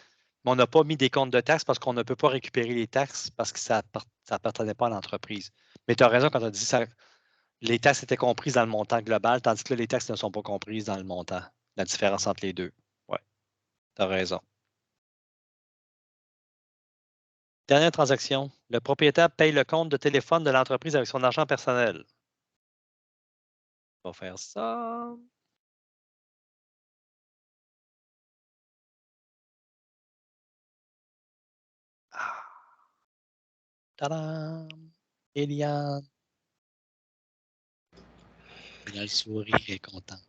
mais on n'a pas mis des comptes de taxes parce qu'on ne peut pas récupérer les taxes parce que ça n'appartenait pas à l'entreprise. Mais tu as raison quand tu as dit ça. Les taxes étaient comprises dans le montant global, tandis que là, les taxes ne sont pas comprises dans le montant. La différence entre les deux. Oui, tu as raison. Dernière transaction. Le propriétaire paye le compte de téléphone de l'entreprise avec son argent personnel. On va faire ça. Tadam! Eliane. Elle sourit et est contente.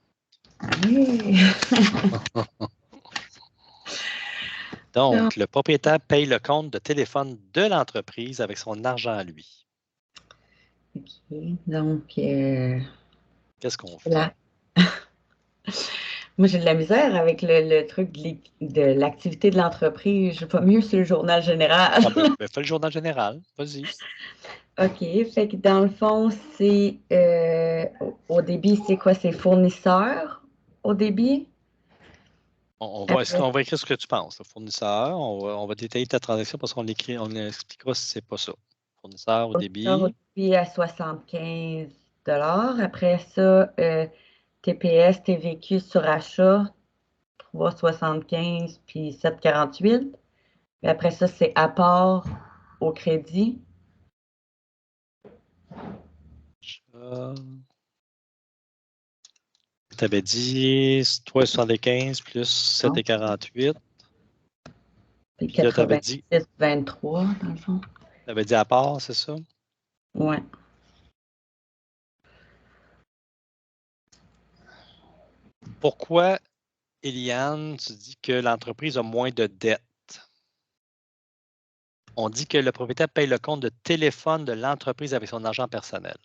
Donc, le propriétaire paye le compte de téléphone de l'entreprise avec son argent à lui. OK. Donc, Qu'est-ce qu'on fait? là. Moi, j'ai de la misère avec le truc de l'activité de l'entreprise. Je vais mieux sur le journal général. Ah, ben, fais le journal général. Vas-y. OK. Fait que dans le fond, c'est au débit, c'est quoi? C'est fournisseur au débit? On va écrire ce que tu penses. Le fournisseur, on va détailler ta transaction parce qu'on expliquera si c'est pas ça. Fournisseur au débit. Fournisseur au débit à 75 $. Après ça, TPS, TVQ sur achat, 3,75 puis 7,48. Et après ça, c'est apport au crédit. Tu avais dit 3,75 plus 7,48. Puis là, tu avais dit 86,23 dans le fond. Tu avais dit apport, c'est ça? Oui. Pourquoi, Eliane, tu dis que l'entreprise a moins de dettes? On dit que le propriétaire paye le compte de téléphone de l'entreprise avec son argent personnel.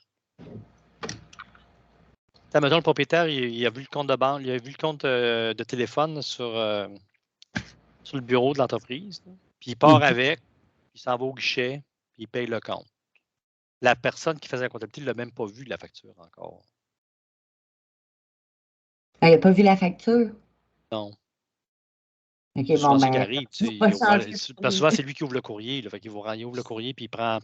Mettons, le propriétaire, il a vu le compte de banque, il a vu le compte de téléphone sur le bureau de l'entreprise. Puis il part avec, il s'en va au guichet, puis il paye le compte. La personne qui faisait la comptabilité ne l'a même pas vu, la facture encore. Elle n'a pas vu la facture? Non. OK, souvent, bon, c'est ben, qui arrive. Parce souvent, c'est lui qui ouvre le courrier. Là, fait qu'il ouvre le courrier puis il prend.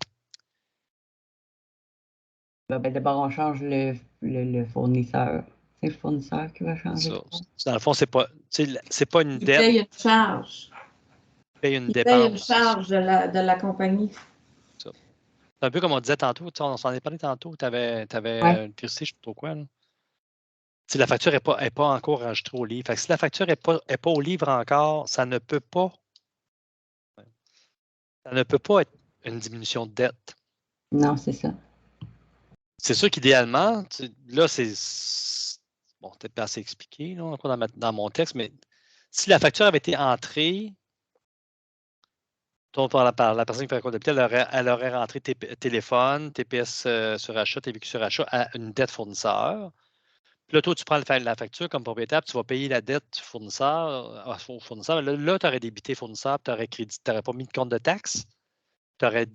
Ben, d'abord, on change le fournisseur. C'est le fournisseur qui va changer. Dans le fond, c'est pas une dette. Il paye une charge. Il paye une Il dépense. paye une charge de la compagnie. C'est un peu comme on disait tantôt. On s'en est parlé tantôt. Tu avais Ouais. je ne sais pas trop quoi. Là. La facture n'est pas encore enregistrée au livre. Fait que si la facture n'est pas au livre encore, ça ne peut pas être une diminution de dette. Non, c'est ça. C'est sûr qu'idéalement, là, c'est bon, peut-être pas assez expliqué là, encore dans mon texte, mais si la facture avait été entrée par la personne qui fait la comptabilité, elle aurait rentré téléphone, TPS sur achat, TVQ sur achat à une dette fournisseur. Puis là, toi, tu prends la facture comme propriétaire, puis tu vas payer la dette fournisseur au fournisseur. Là, tu aurais débité fournisseur, tu n'aurais pas mis de compte de taxe. Tu aurais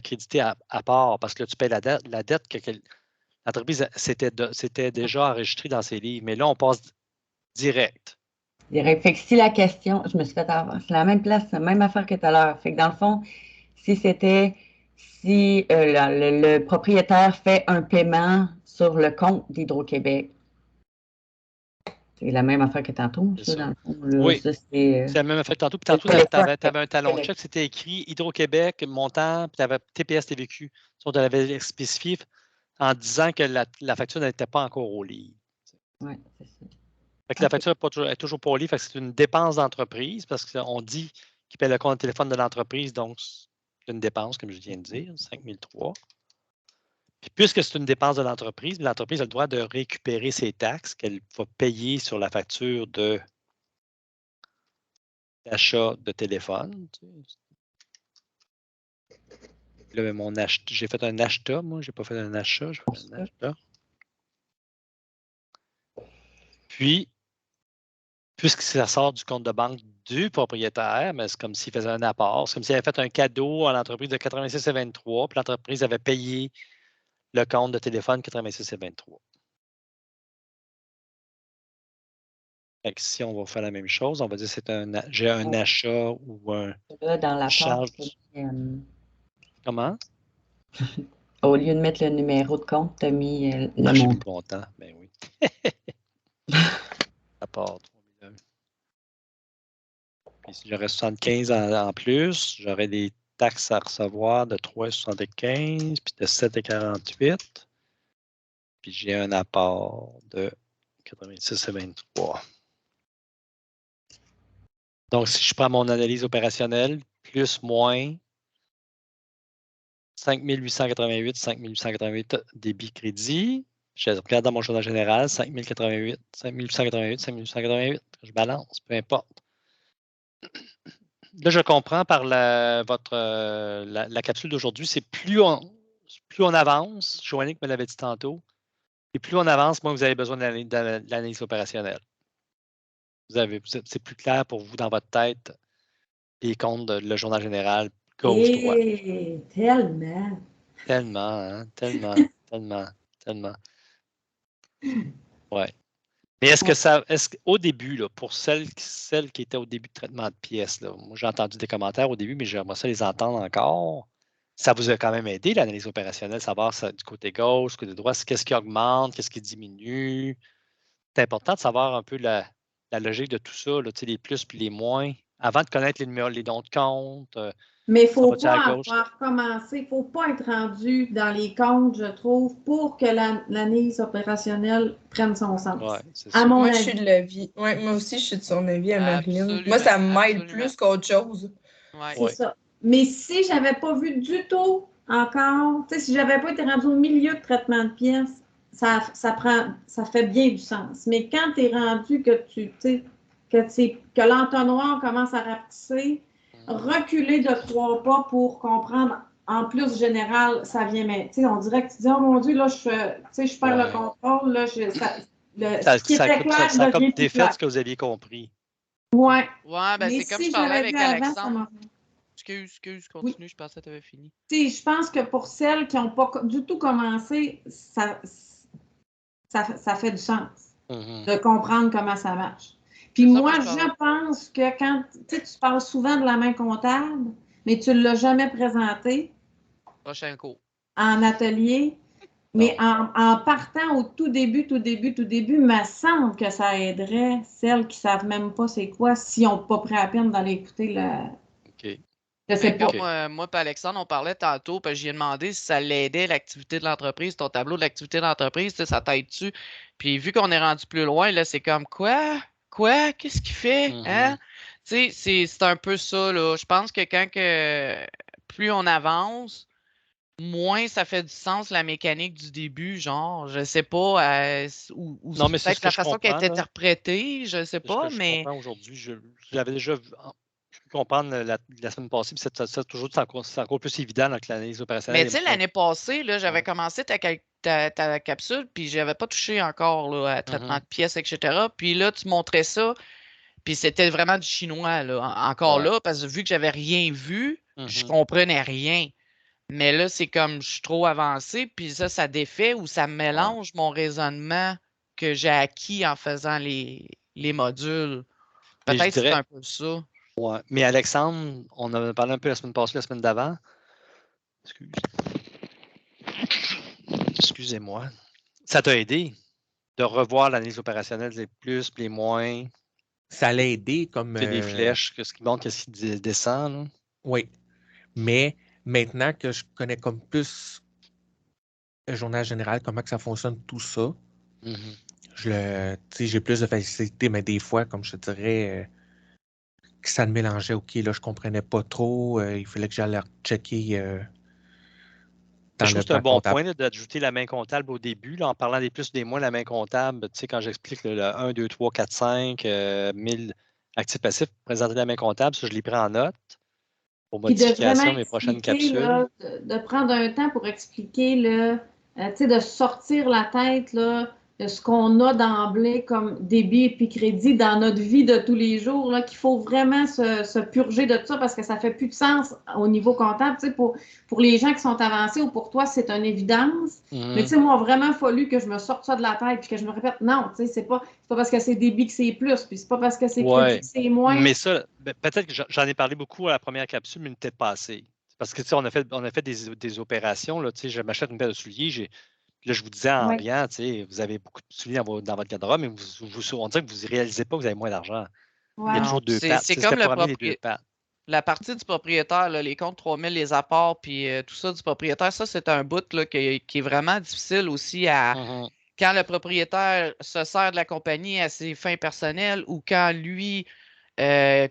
crédité à part parce que là, tu payes la dette que l'entreprise s'était déjà enregistrée dans ses livres. Mais là, on passe direct. Direct. Fait que si la question, je me suis fait avoir, c'est la même place, la même affaire que tout à l'heure. Fait que dans le fond, si le propriétaire fait un paiement sur le compte d'Hydro-Québec, c'est la même affaire que tantôt, ça, dans le fond. Là, oui, c'est la même affaire que tantôt. Puis tantôt, tu avais un talon de chèque, c'était écrit Hydro-Québec, montant, puis tu avais TPS, TVQ. On l'avait spécifié en disant que la facture n'était pas encore au livre. Oui, c'est ça. Fait que la facture est toujours pas au livre, c'est une dépense d'entreprise parce qu'on dit qu'il paie le compte de téléphone de l'entreprise, donc c'est une dépense, comme je viens de dire, 5 003. Puis puisque c'est une dépense de l'entreprise a le droit de récupérer ses taxes qu'elle va payer sur la facture d'achat de téléphone. Là, j'ai fait un achat, moi, j'ai pas fait un achat, j'ai fait un achat. Puis, puisque ça sort du compte de banque du propriétaire, mais c'est comme s'il faisait un apport. C'est comme s'il avait fait un cadeau à l'entreprise de 86,23, puis l'entreprise avait payé le compte de téléphone 86,23. Fait que si on va faire la même chose, on va dire que j'ai un achat ou un dans la charge. Comment? Au lieu de mettre le numéro de compte, tu as mis le montant. J'ai mis le montant, ben oui. Apport 3001. Puis si j'aurais 75 en plus, j'aurais des taxes à recevoir de 3,75 puis de 7,48. Puis j'ai un apport de 86,23. Donc, si je prends mon analyse opérationnelle, plus moins 5 888, 5 888 débit crédit. Je regarde dans mon journal général, 5 088, 5 888, 5 888. Je balance, peu importe. Là, je comprends par la capsule d'aujourd'hui, c'est plus plus on avance, Joannick me l'avait dit tantôt, et plus on avance, moins vous avez besoin de l'analyse opérationnelle. C'est plus clair pour vous dans votre tête les comptes le journal général, gauche-droite. Tellement. Tellement, hein? Tellement. Ouais. Mais est-ce qu'au début, là, pour celles qui étaient au début de traitement de pièces, là, moi j'ai entendu des commentaires au début, mais j'aimerais ça les entendre encore. Ça vous a quand même aidé, l'analyse opérationnelle, savoir du côté gauche, du côté droit, qu'est-ce qui augmente, qu'est-ce qui diminue. C'est important de savoir un peu la logique de tout ça, là, les plus et les moins, avant de connaître les dons de compte. Mais il ne faut ça va-tu à pas gauche? avoir commencé, il ne faut pas être rendu dans les comptes, je trouve, pour que l'analyse opérationnelle prenne son sens. Ouais, c'est À ça. mon Moi, avis. je suis de l'avis. Ouais, moi aussi, je suis de son avis à Marilyn. Absolument, Moi, ça m'aide absolument. plus qu'autre chose. Ouais. C'est ça. Mais si je n'avais pas vu du tout encore, si je n'avais pas été rendu au milieu de traitement de pièces, ça fait bien du sens. Mais quand tu es rendu que l'entonnoir commence à rapetisser, reculer de 3 pas pour comprendre en plus général, ça vient, mais on dirait que tu dis, oh mon Dieu, là, je perds le contrôle, là, ce qui était clair ça a comme devient plus défait clair. ce que vous aviez compris. Ouais. Ouais, ben Mais c'est comme si je parlais j'avais avec vu avant, Alexandre. ça m'aurait- Excuse, continue, je pensais que tu avais fini. Je pense que pour celles qui n'ont pas du tout commencé, ça fait du sens de comprendre comment ça marche. Puis C'est ça, moi, moi, je je pense que quand tu parles souvent de la main comptable, mais tu ne l'as jamais présenté Prochain cours. en atelier, mais en partant au tout début, il me semble que ça aiderait celles qui ne savent même pas c'est quoi s'ils n'ont pas pris la peine d'aller écouter le. OK. Je sais Ben, pas. comme moi et Alexandre, on parlait tantôt, puis j'ai demandé si ça l'aidait l'activité de l'entreprise, ton tableau de l'activité de l'entreprise, ça t'aide-tu? Puis vu qu'on est rendu plus loin, là, c'est comme quoi? Qu'est-ce qu'il fait? Hein? Tu sais, c'est un peu ça, là. Je pense que plus on avance, moins ça fait du sens la mécanique du début, genre, je sais pas, ou Non, mais c'est peut-être ce que la je façon qu'elle est comprends, là. interprétée, je sais C'est ce pas, que je mais. comprends aujourd'hui. Je l'avais déjà vu comprendre la semaine passée, puis c'est toujours c'est encore plus évident dans l'analyse opérationnelle. Mais tu sais, l'année passée, là, j'avais commencé ta capsule, puis je n'avais pas touché encore là, à traitement de pièces, etc. Puis là, tu montrais ça, puis c'était vraiment du chinois, là, encore là, parce que vu que j'avais rien vu, je comprenais rien. Mais là, c'est comme je suis trop avancé, puis ça défait ou ça mélange mon raisonnement que j'ai acquis en faisant les modules. Peut-être que c'est un peu ça. Ouais. Mais Alexandre, on en a parlé un peu la semaine passée, la semaine d'avant. Excusez-moi. Ça t'a aidé de revoir l'analyse opérationnelle, les plus, les moins. Ça l'a aidé comme. C'est des flèches, ce qui monte, qu'est-ce qui descend. Là. Oui. Mais maintenant que je connais comme plus le journal général, comment que ça fonctionne, tout ça, j'ai plus de facilité, mais des fois, comme je te dirais, que ça me mélangeait. OK, là, je comprenais pas trop. Il fallait que j'aille checker dans je trouve le que c'est un bon comptable. point d'ajouter la main comptable au début, là, en parlant des plus, des moins, la main comptable. Tu sais, quand j'explique le 1, 2, 3, 4, 5, 1000 actifs passifs, présenter la main comptable, ça, je l'ai pris en note pour modification de mes prochaines capsules. Là, de prendre un temps pour expliquer, de sortir la tête là, de ce qu'on a d'emblée comme débit et puis crédit dans notre vie de tous les jours, là, qu'il faut vraiment se purger de tout ça parce que ça ne fait plus de sens au niveau comptable. Pour les gens qui sont avancés ou pour toi, c'est une évidence. Mais moi, il a vraiment fallu que je me sorte ça de la tête et que je me répète, non, c'est pas parce que c'est débit que c'est plus, puis c'est pas parce que c'est crédit que c'est moins. Mais ça, peut-être que j'en ai parlé beaucoup à la première capsule, mais peut-être pas assez. Parce que on a fait des opérations. Là, je m'achète une paire de souliers. Là, je vous disais en riant, vous avez beaucoup de souliers dans votre garde-robe, mais on dirait que vous ne réalisez pas que vous avez moins d'argent. Il y a toujours deux pattes. C'est comme la partie du propriétaire, là, les comptes 3000, les apports, puis tout ça du propriétaire, ça, c'est un bout là, qui est vraiment difficile aussi à. Quand le propriétaire se sert de la compagnie à ses fins personnelles ou quand lui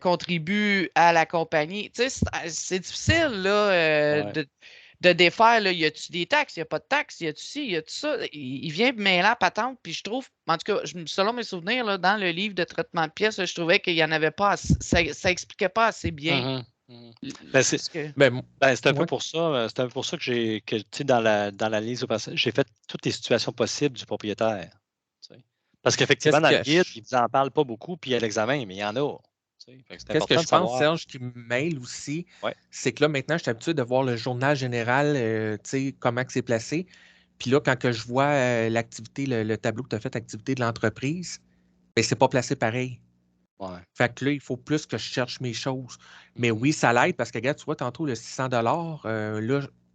contribue à la compagnie. C'est difficile là, de défaire. Là, y a-tu des taxes? Il n'y a pas de taxes? Y a-tu ci? Y a-tu ça? Il vient mêler la patente. Puis je trouve, en tout cas, selon mes souvenirs, là, dans le livre de traitement de pièces, je trouvais qu'il n'y en avait pas assez, ça n'expliquait pas assez bien. C'est un peu pour ça. C'est un peu pour ça que dans la liste, j'ai fait toutes les situations possibles du propriétaire. Parce qu'effectivement, dans le guide, ils n'en parlent pas beaucoup, puis il y a l'examen, mais il y en a. Qu'est-ce que je pense, Serge, qui me mêle aussi, c'est que là, maintenant, je suis habitué de voir le journal général, comment c'est placé. Puis là, quand que je vois l'activité, le tableau que tu as fait, activité de l'entreprise, bien, c'est pas placé pareil. Fait que là, il faut plus que je cherche mes choses. Mais oui, ça l'aide parce que, regarde, tu vois, tantôt, le 600 là,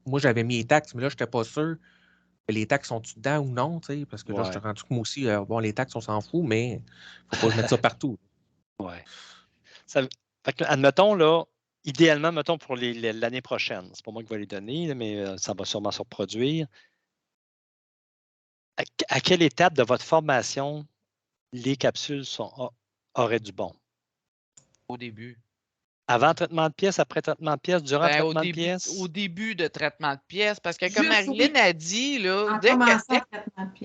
moi, j'avais mis les taxes, mais là, je n'étais pas sûr. Les taxes sont-tu dedans ou non, parce que là, je te rendu que moi aussi, bon, les taxes, on s'en fout, mais il ne faut pas que je mette ça partout. Admettons, là, idéalement, mettons pour l'année prochaine, c'est pas moi qui vais les donner, mais ça va sûrement se reproduire. À quelle étape de votre formation les capsules auraient du bon? Au début. Avant traitement de pièces, après traitement de pièces, durant traitement de pièces? Au début de traitement de pièces, parce que comme Marilyn a dit, là,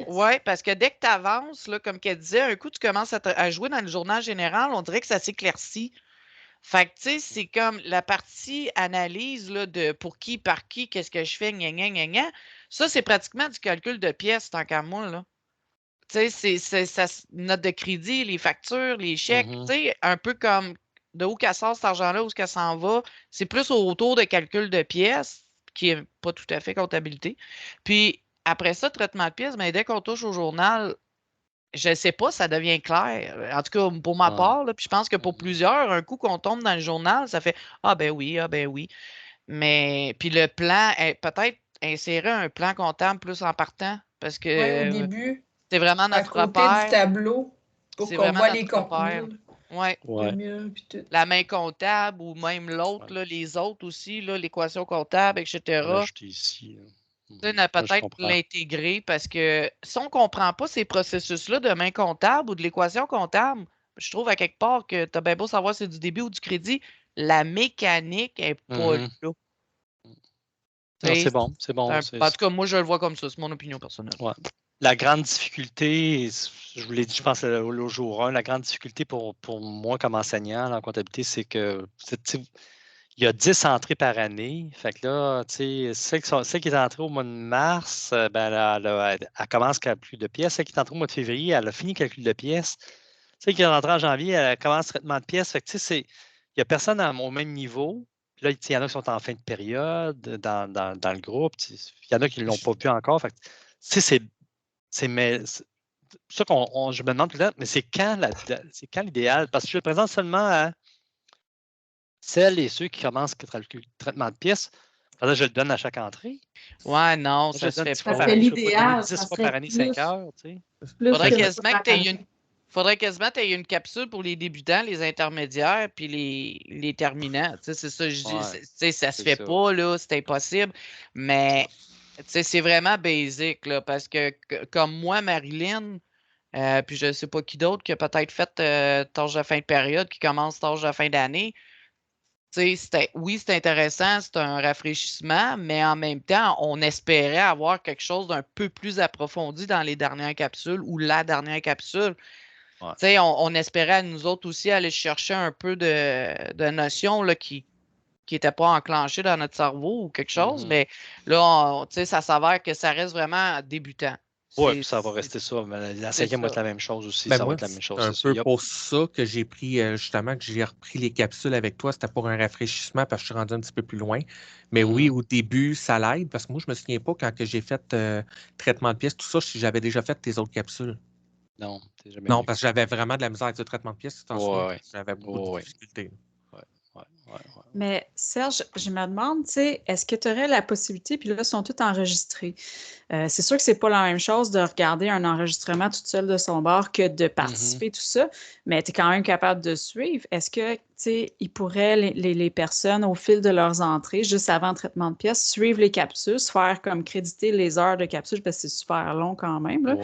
oui, parce que dès que tu avances, là, comme qu'elle disait, un coup, tu commences à jouer dans le journal général, on dirait que ça s'éclaircit. Fait que, tu sais, c'est comme la partie analyse là, de pour qui, par qui, qu'est-ce que je fais, gna. Ça, c'est pratiquement du calcul de pièces, tant qu'à moi, là. Tu sais, c'est note de crédit, les factures, les chèques, tu sais, un peu comme de où qu'elle sort cet argent-là, où est-ce qu'elle s'en va. C'est plus autour de calcul de pièces, qui n'est pas tout à fait comptabilité. Puis après ça, traitement de pièces, mais dès qu'on touche au journal, je ne sais pas, ça devient clair. En tout cas, pour ma part, là, puis je pense que pour plusieurs, un coup qu'on tombe dans le journal, ça fait ah ben oui. Mais puis le plan, peut-être insérer un plan comptable plus en partant, parce que au début, c'est vraiment notre à côté repère. du tableau, pour qu'on voit les contenus. La main comptable ou même l'autre, les autres aussi, l'équation comptable, etc. Ici, peut-être l'intégrer parce que si on ne comprend pas ces processus-là de main comptable ou de l'équation comptable, je trouve à quelque part que tu as bien beau savoir si c'est du débit ou du crédit, la mécanique n'est pas là. Non, c'est bon. En tout cas, moi, je le vois comme ça. C'est mon opinion personnelle. La grande difficulté, je vous l'ai dit, je pense, au jour 1, la grande difficulté pour moi comme enseignant en comptabilité, c'est que il y a 10 entrées par année. Fait que là, celle qui est entrée au mois de mars, elle commence calcul de pièces. Celle qui est entrée au mois de février, elle a fini calcul de pièces. Celle qui est entrée en janvier, elle commence traitement de pièces. Fait que il n'y a personne au même niveau. Puis là, il y en a qui sont en fin de période dans le groupe. Il y en a qui ne l'ont pas vu encore. Fait que, c'est ça je me demande tout le temps, mais c'est quand l'idéal? Parce que je le présente seulement à celles et ceux qui commencent le traitement de pièces. Je le donne à chaque entrée. Ouais, non, ça se fait pas. C'est l'idéal. 10 fois par année, 5 heures. Faudrait quasiment que tu aies une capsule pour les débutants, les intermédiaires, puis les terminants. C'est ça, je dis. Ça se fait pas, là, c'est impossible. Mais c'est vraiment basic, là, parce que comme moi, Marilyn, puis je ne sais pas qui d'autre qui a peut-être fait tâche de fin de période, qui commence tâche de fin d'année. Oui, c'est intéressant, c'est un rafraîchissement, mais en même temps, on espérait avoir quelque chose d'un peu plus approfondi dans les dernières capsules ou la dernière capsule. On espérait, nous autres aussi, aller chercher un peu de notions là, qui n'étaient pas enclenchées dans notre cerveau ou quelque chose, mais là, ça s'avère que ça reste vraiment débutant. Oui, puis ça va rester ça. Mais la cinquième va être la même chose aussi. Ça va être la même chose. C'est un peu pour ça que j'ai pris, justement, que j'ai repris les capsules avec toi. C'était pour un rafraîchissement parce que je suis rendu un petit peu plus loin. Mais oui, au début, ça l'aide parce que moi, je ne me souviens pas quand j'ai fait traitement de pièces, tout ça, si j'avais déjà fait tes autres capsules. Non, non, parce que j'avais vraiment de la misère avec le traitement de pièces. J'avais beaucoup de difficultés. Mais Serge, je me demande, est-ce que tu aurais la possibilité, puis là, ils sont tous enregistrés. C'est sûr que c'est pas la même chose de regarder un enregistrement toute seule de son bord que de participer, tout ça, mais tu es quand même capable de suivre. Est-ce que, ils pourraient, les personnes, au fil de leurs entrées, juste avant le traitement de pièces, suivre les capsules, se faire comme créditer les heures de capsule, parce que c'est super long quand même.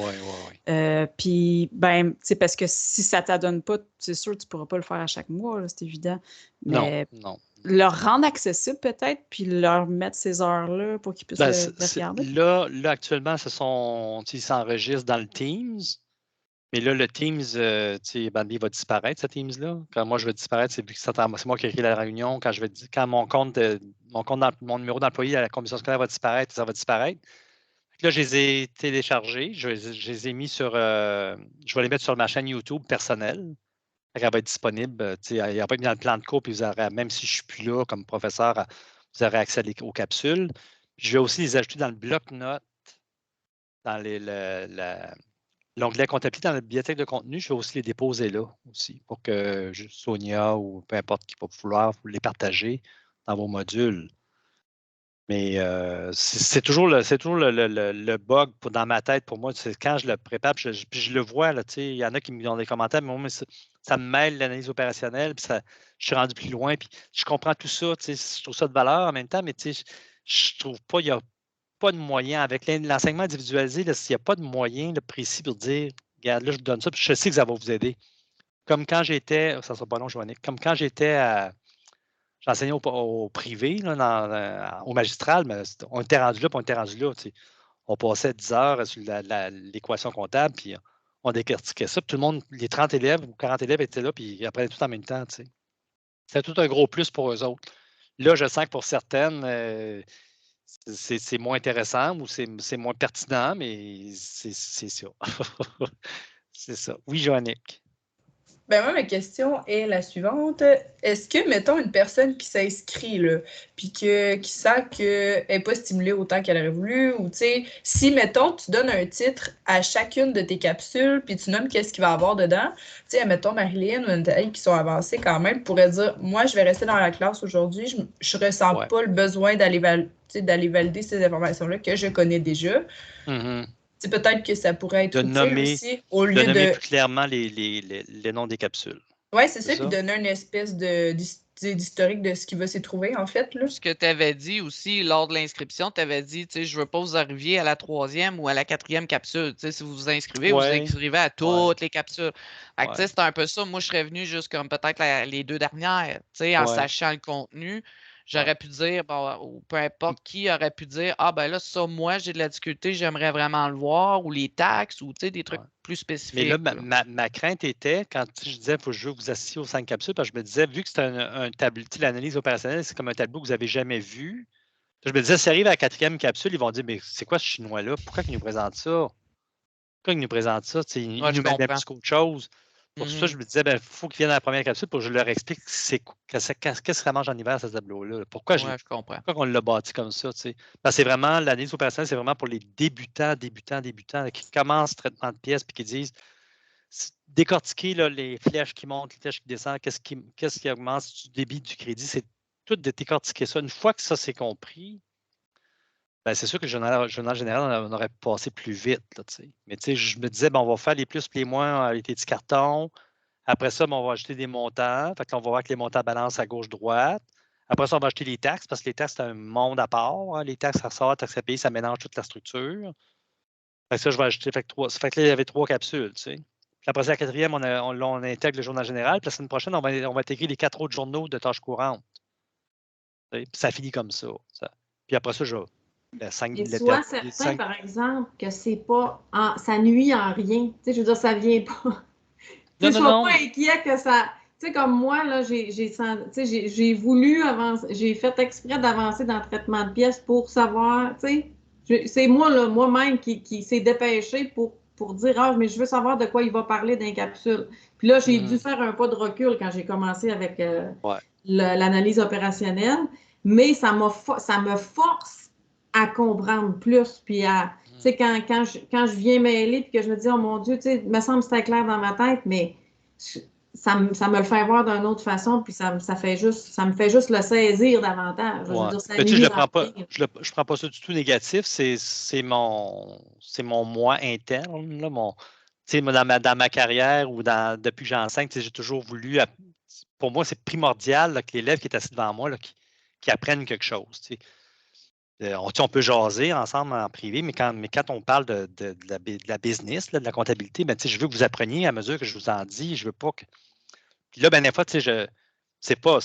Puis, parce que si ça ne t'adonne pas, c'est sûr que tu ne pourras pas le faire à chaque mois, c'est évident. Mais non. Leur rendre accessible peut-être, puis leur mettre ces heures-là pour qu'ils puissent le regarder? Là, actuellement, ils s'enregistrent dans le Teams. Mais là, le Teams, Bambi va disparaître, ce Teams-là. Quand moi, je vais disparaître, c'est moi qui ai écrit la réunion. Quand mon numéro d'employé à la commission scolaire va disparaître, ça va disparaître. Là, je les ai téléchargés. Je les ai mis sur. Je vais les mettre sur ma chaîne YouTube personnelle. Elle va être disponible. Il va pas être dans le plan de cours, puis même si je ne suis plus là comme professeur, vous aurez accès aux capsules. Je vais aussi les ajouter dans le bloc-notes, dans l'onglet comptabilité dans la bibliothèque de contenu. Je vais aussi les déposer là aussi pour que Sonia ou peu importe qui va vouloir vous les partager dans vos modules. Mais c'est toujours le bug dans ma tête pour moi. C'est quand je le prépare, puis je le vois, il y en a qui me donnent des commentaires, mais moi, ça me mêle l'analyse opérationnelle, puis je suis rendu plus loin, puis je comprends tout ça, je trouve ça de valeur en même temps, mais je trouve pas, il n'y a pas de moyen, avec l'enseignement individualisé, s'il n'y a pas de moyen précis pour dire, regarde, là, je vous donne ça, puis je sais que ça va vous aider. Comme quand j'étais, ça ne sera pas long, Joannick, comme quand j'enseignais au privé, là, au magistral, mais on était rendu là, puis on était rendu là. On passait 10 heures sur l'équation comptable, puis on décortiquait ça. Puis tout le monde, les 30 élèves ou 40 élèves étaient là, puis ils apprenaient tout en même temps. C'était tout un gros plus pour eux autres. Là, je sens que pour certaines, c'est moins intéressant ou c'est moins pertinent, mais c'est ça. C'est ça. Oui, Joannick. Ben moi, ma question est la suivante. Est-ce que, mettons, une personne qui s'inscrit, là, puis qui sent qu'elle n'est pas stimulée autant qu'elle aurait voulu, ou tu sais, si, mettons, tu donnes un titre à chacune de tes capsules, puis tu nommes qu'est-ce qu'il va y avoir dedans, tu sais, mettons, Marilyn ou Nathalie qui sont avancées quand même, pourraient dire, moi, je vais rester dans la classe aujourd'hui, je ressens pas le besoin d'aller valider ces informations-là que je connais déjà. Mm-hmm. C'est peut-être que ça pourrait être utile aussi, au lieu de nommer plus clairement les noms des capsules. Oui, c'est ça, puis donner une espèce d'historique de ce qui va s'y trouver, en fait. Là. Ce que tu avais dit aussi lors de l'inscription, tu avais dit, je ne veux pas vous arriver à la 3e ou à la 4e capsule. Si vous vous inscrivez, vous inscrivez à toutes les capsules. C'est un peu ça. Moi, je serais venu juste comme peut-être les 2 dernières, en sachant le contenu. J'aurais pu dire, ou peu importe qui aurait pu dire, ben là, ça, moi, j'ai de la difficulté, j'aimerais vraiment le voir, ou les taxes, ou des trucs plus spécifiques. Mais là, ma crainte était, quand je disais, il faut que je vous assieds aux 5 capsules, parce que je me disais, vu que c'est un tableau, l'analyse opérationnelle, c'est comme un tableau que vous n'avez jamais vu. Je me disais, si arrive à la 4e capsule, ils vont dire, mais c'est quoi ce Chinois-là? Pourquoi il nous présente ça? Pourquoi il nous présente ça? Il nous met plus qu'autre chose. Pour ça, je me disais, il faut qu'ils viennent à la première capsule pour que je leur explique qu'est-ce que ça mange en hiver, ce tableau-là. Pourquoi on l'a bâti comme ça? Parce que c'est vraiment, l'analyse opérationnelle, c'est vraiment pour les débutants qui commencent le traitement de pièces et qui disent décortiquer les flèches qui montent, les flèches qui descendent, qu'est-ce qui augmente du débit du crédit, c'est tout de décortiquer ça. Une fois que ça c'est compris, c'est sûr que le journal général, on aurait passé plus vite. Là, mais je me disais, on va faire les plus et les moins avec les petits cartons. Après ça, on va ajouter des montants. Fait que là, on va voir que les montants balancent à gauche-droite. Après ça, on va ajouter les taxes parce que les taxes, c'est un monde à part. Hein. Les taxes, ça ressort, taxes à payer, ça mélange toute la structure. Fait que ça, je vais ajouter. Fait que là, il y avait 3 capsules. Puis après ça, la 4e, on intègre le journal général. Puis la semaine prochaine, on va intégrer les 4 autres journaux de tâches courantes. Puis ça finit comme ça. Puis après ça, soit certain, par exemple, que c'est pas ça nuit en rien. Je veux dire, ça vient pas. Je ne suis pas inquiet que ça. Tu sais, comme moi, là, j'ai voulu avancer, j'ai fait exprès d'avancer dans le traitement de pièces pour savoir, c'est moi-même qui s'est dépêché pour dire, mais je veux savoir de quoi il va parler dans les capsules. Puis là, j'ai dû faire un pas de recul quand j'ai commencé avec l'analyse opérationnelle, mais ça me force à comprendre plus, puis tu sais, quand je viens mêler, puis que je me dis, oh mon Dieu, tu sais, il me semble que c'était clair dans ma tête, mais ça me le fait voir d'une autre façon, puis ça me fait juste le saisir davantage. Je veux dire, je prends pas ça du tout négatif, c'est mon moi interne, là, dans ma carrière ou depuis que j'enseigne, j'ai toujours voulu, pour moi, c'est primordial là, que l'élève qui est assis devant moi, là, qui apprenne quelque chose, tu sais. On peut jaser ensemble en privé, mais quand on parle de la business, là, de la comptabilité, je veux que vous appreniez à mesure que je vous en dis. Je veux pas que. Puis là, des fois, c'est pas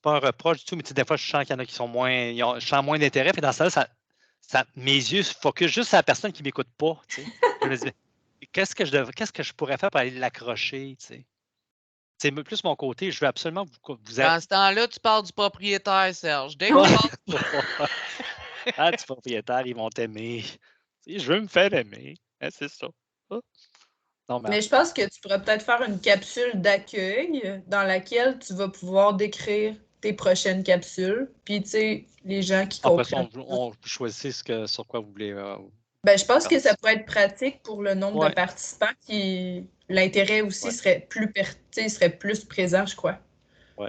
un reproche du tout, mais des fois, je sens qu'il y en a qui sont je sens moins d'intérêt. Puis dans ça, mes yeux se focusent juste sur la personne qui ne m'écoute pas. Je me dis, qu'est-ce que je pourrais faire pour aller l'accrocher, tu sais? C'est plus mon côté. Je veux absolument vous Dans ce temps-là, tu parles du propriétaire, Serge. Dès du propriétaire, ils vont t'aimer. Je veux me faire aimer. Hein, c'est ça. Non, mais je pense que tu pourrais peut-être faire une capsule d'accueil dans laquelle tu vas pouvoir décrire tes prochaines capsules. Puis, tu sais, les gens qui comprennent. On choisit sur quoi vous voulez. Je pense que ça pourrait être pratique pour le nombre de participants qui. L'intérêt aussi serait plus présent, je crois. Oui.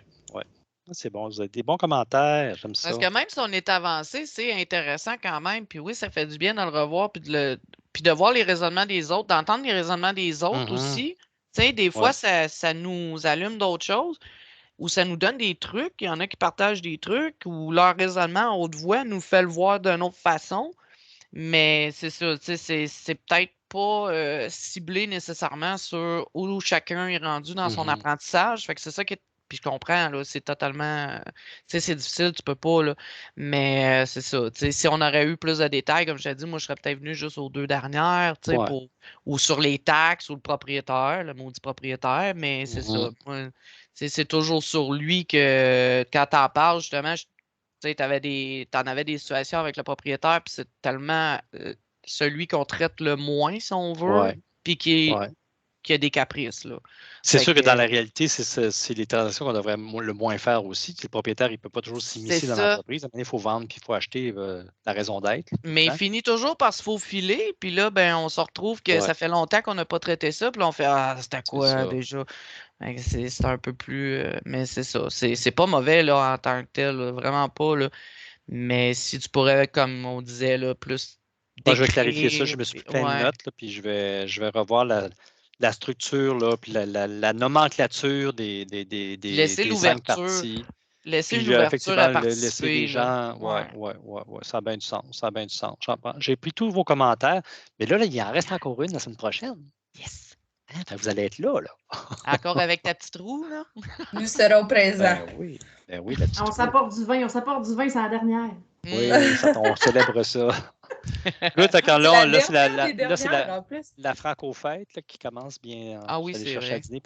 C'est bon. Vous avez des bons commentaires. J'aime ça. Parce que même si on est avancé, c'est intéressant quand même. Puis oui, ça fait du bien de le revoir. Puis de voir les raisonnements des autres, d'entendre les raisonnements des autres aussi. Tu sais, des fois, ça nous allume d'autres choses. Ou ça nous donne des trucs. Il y en a qui partagent des trucs. Ou leur raisonnement en haute voix nous fait le voir d'une autre façon. Mais c'est ça, tu sais, c'est peut-être pas ciblé nécessairement sur où chacun est rendu dans son apprentissage. Fait que c'est ça qui est. Puis je comprends, là, c'est totalement. Tu sais, c'est difficile, tu peux pas, là. Mais c'est ça. Tu sais, si on aurait eu plus de détails, comme je t'ai dit, moi, je serais peut-être venu juste aux 2 dernières, tu sais, ou sur les taxes ou le propriétaire, le maudit propriétaire. Mais c'est ça. Moi, c'est toujours sur lui que quand t'en parles, justement, tu sais, t'en avais des situations avec le propriétaire, puis c'est tellement celui qu'on traite le moins, si on veut, puis qui a des caprices, là. C'est sûr que dans la réalité, c'est les transactions qu'on devrait le moins faire aussi. Le propriétaire, il ne peut pas toujours s'immiscer dans l'entreprise. Il faut vendre, puis il faut acheter la raison d'être. Mais il finit toujours par se faufiler, puis là, on se retrouve que ça fait longtemps qu'on n'a pas traité ça, puis là, on fait « Ah, c'était quoi déjà? » C'est un peu plus... mais c'est ça. C'est pas mauvais là, en tant que tel, là, vraiment pas. Là. Mais si tu pourrais, comme on disait, là, plus décrire, je vais clarifier ça. Je me suis pris plein de notes, là, puis je vais revoir la structure, là, puis la nomenclature des l'ouverture. Laisser l'ouverture à participer. Laisser les gens... Oui, ça a bien du sens. Ça a bien du sens. J'ai pris tous vos commentaires, mais là, il en reste encore une la semaine prochaine. Yes! Vous allez être là. Encore avec ta petite roue, là? Nous serons présents. Oui, la petite on s'apporte du vin, c'est la dernière. Oui, on célèbre ça. Là, c'est la franco-fête qui commence bien. Ah oui, c'est vrai. À dîner,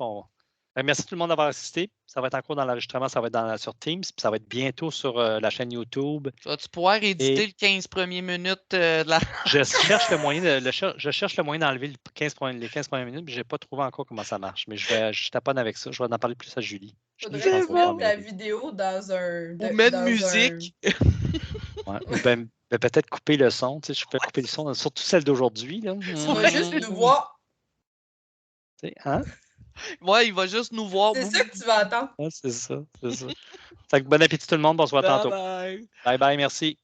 merci tout le monde d'avoir assisté. Ça va être en cours dans l'enregistrement, ça va être sur Teams, puis ça va être bientôt sur la chaîne YouTube. Vas-tu pouvoir éditer les 15 premières minutes de la... Je cherche le moyen d'enlever les 15 premières minutes, mais je n'ai pas trouvé encore comment ça marche. Mais je taponne avec ça. Je vais en parler plus à Julie. Faudrait mettre la vidéo dans un... Ou mettre musique. Peut-être couper le son. Je peux couper le son, surtout celle d'aujourd'hui. Tu vas juste nous voir. Hein? Ouais, il va juste nous voir. C'est ça que tu vas attendre. Ouais, c'est ça. Bon appétit tout le monde. On se voit tantôt. Bye bye, merci.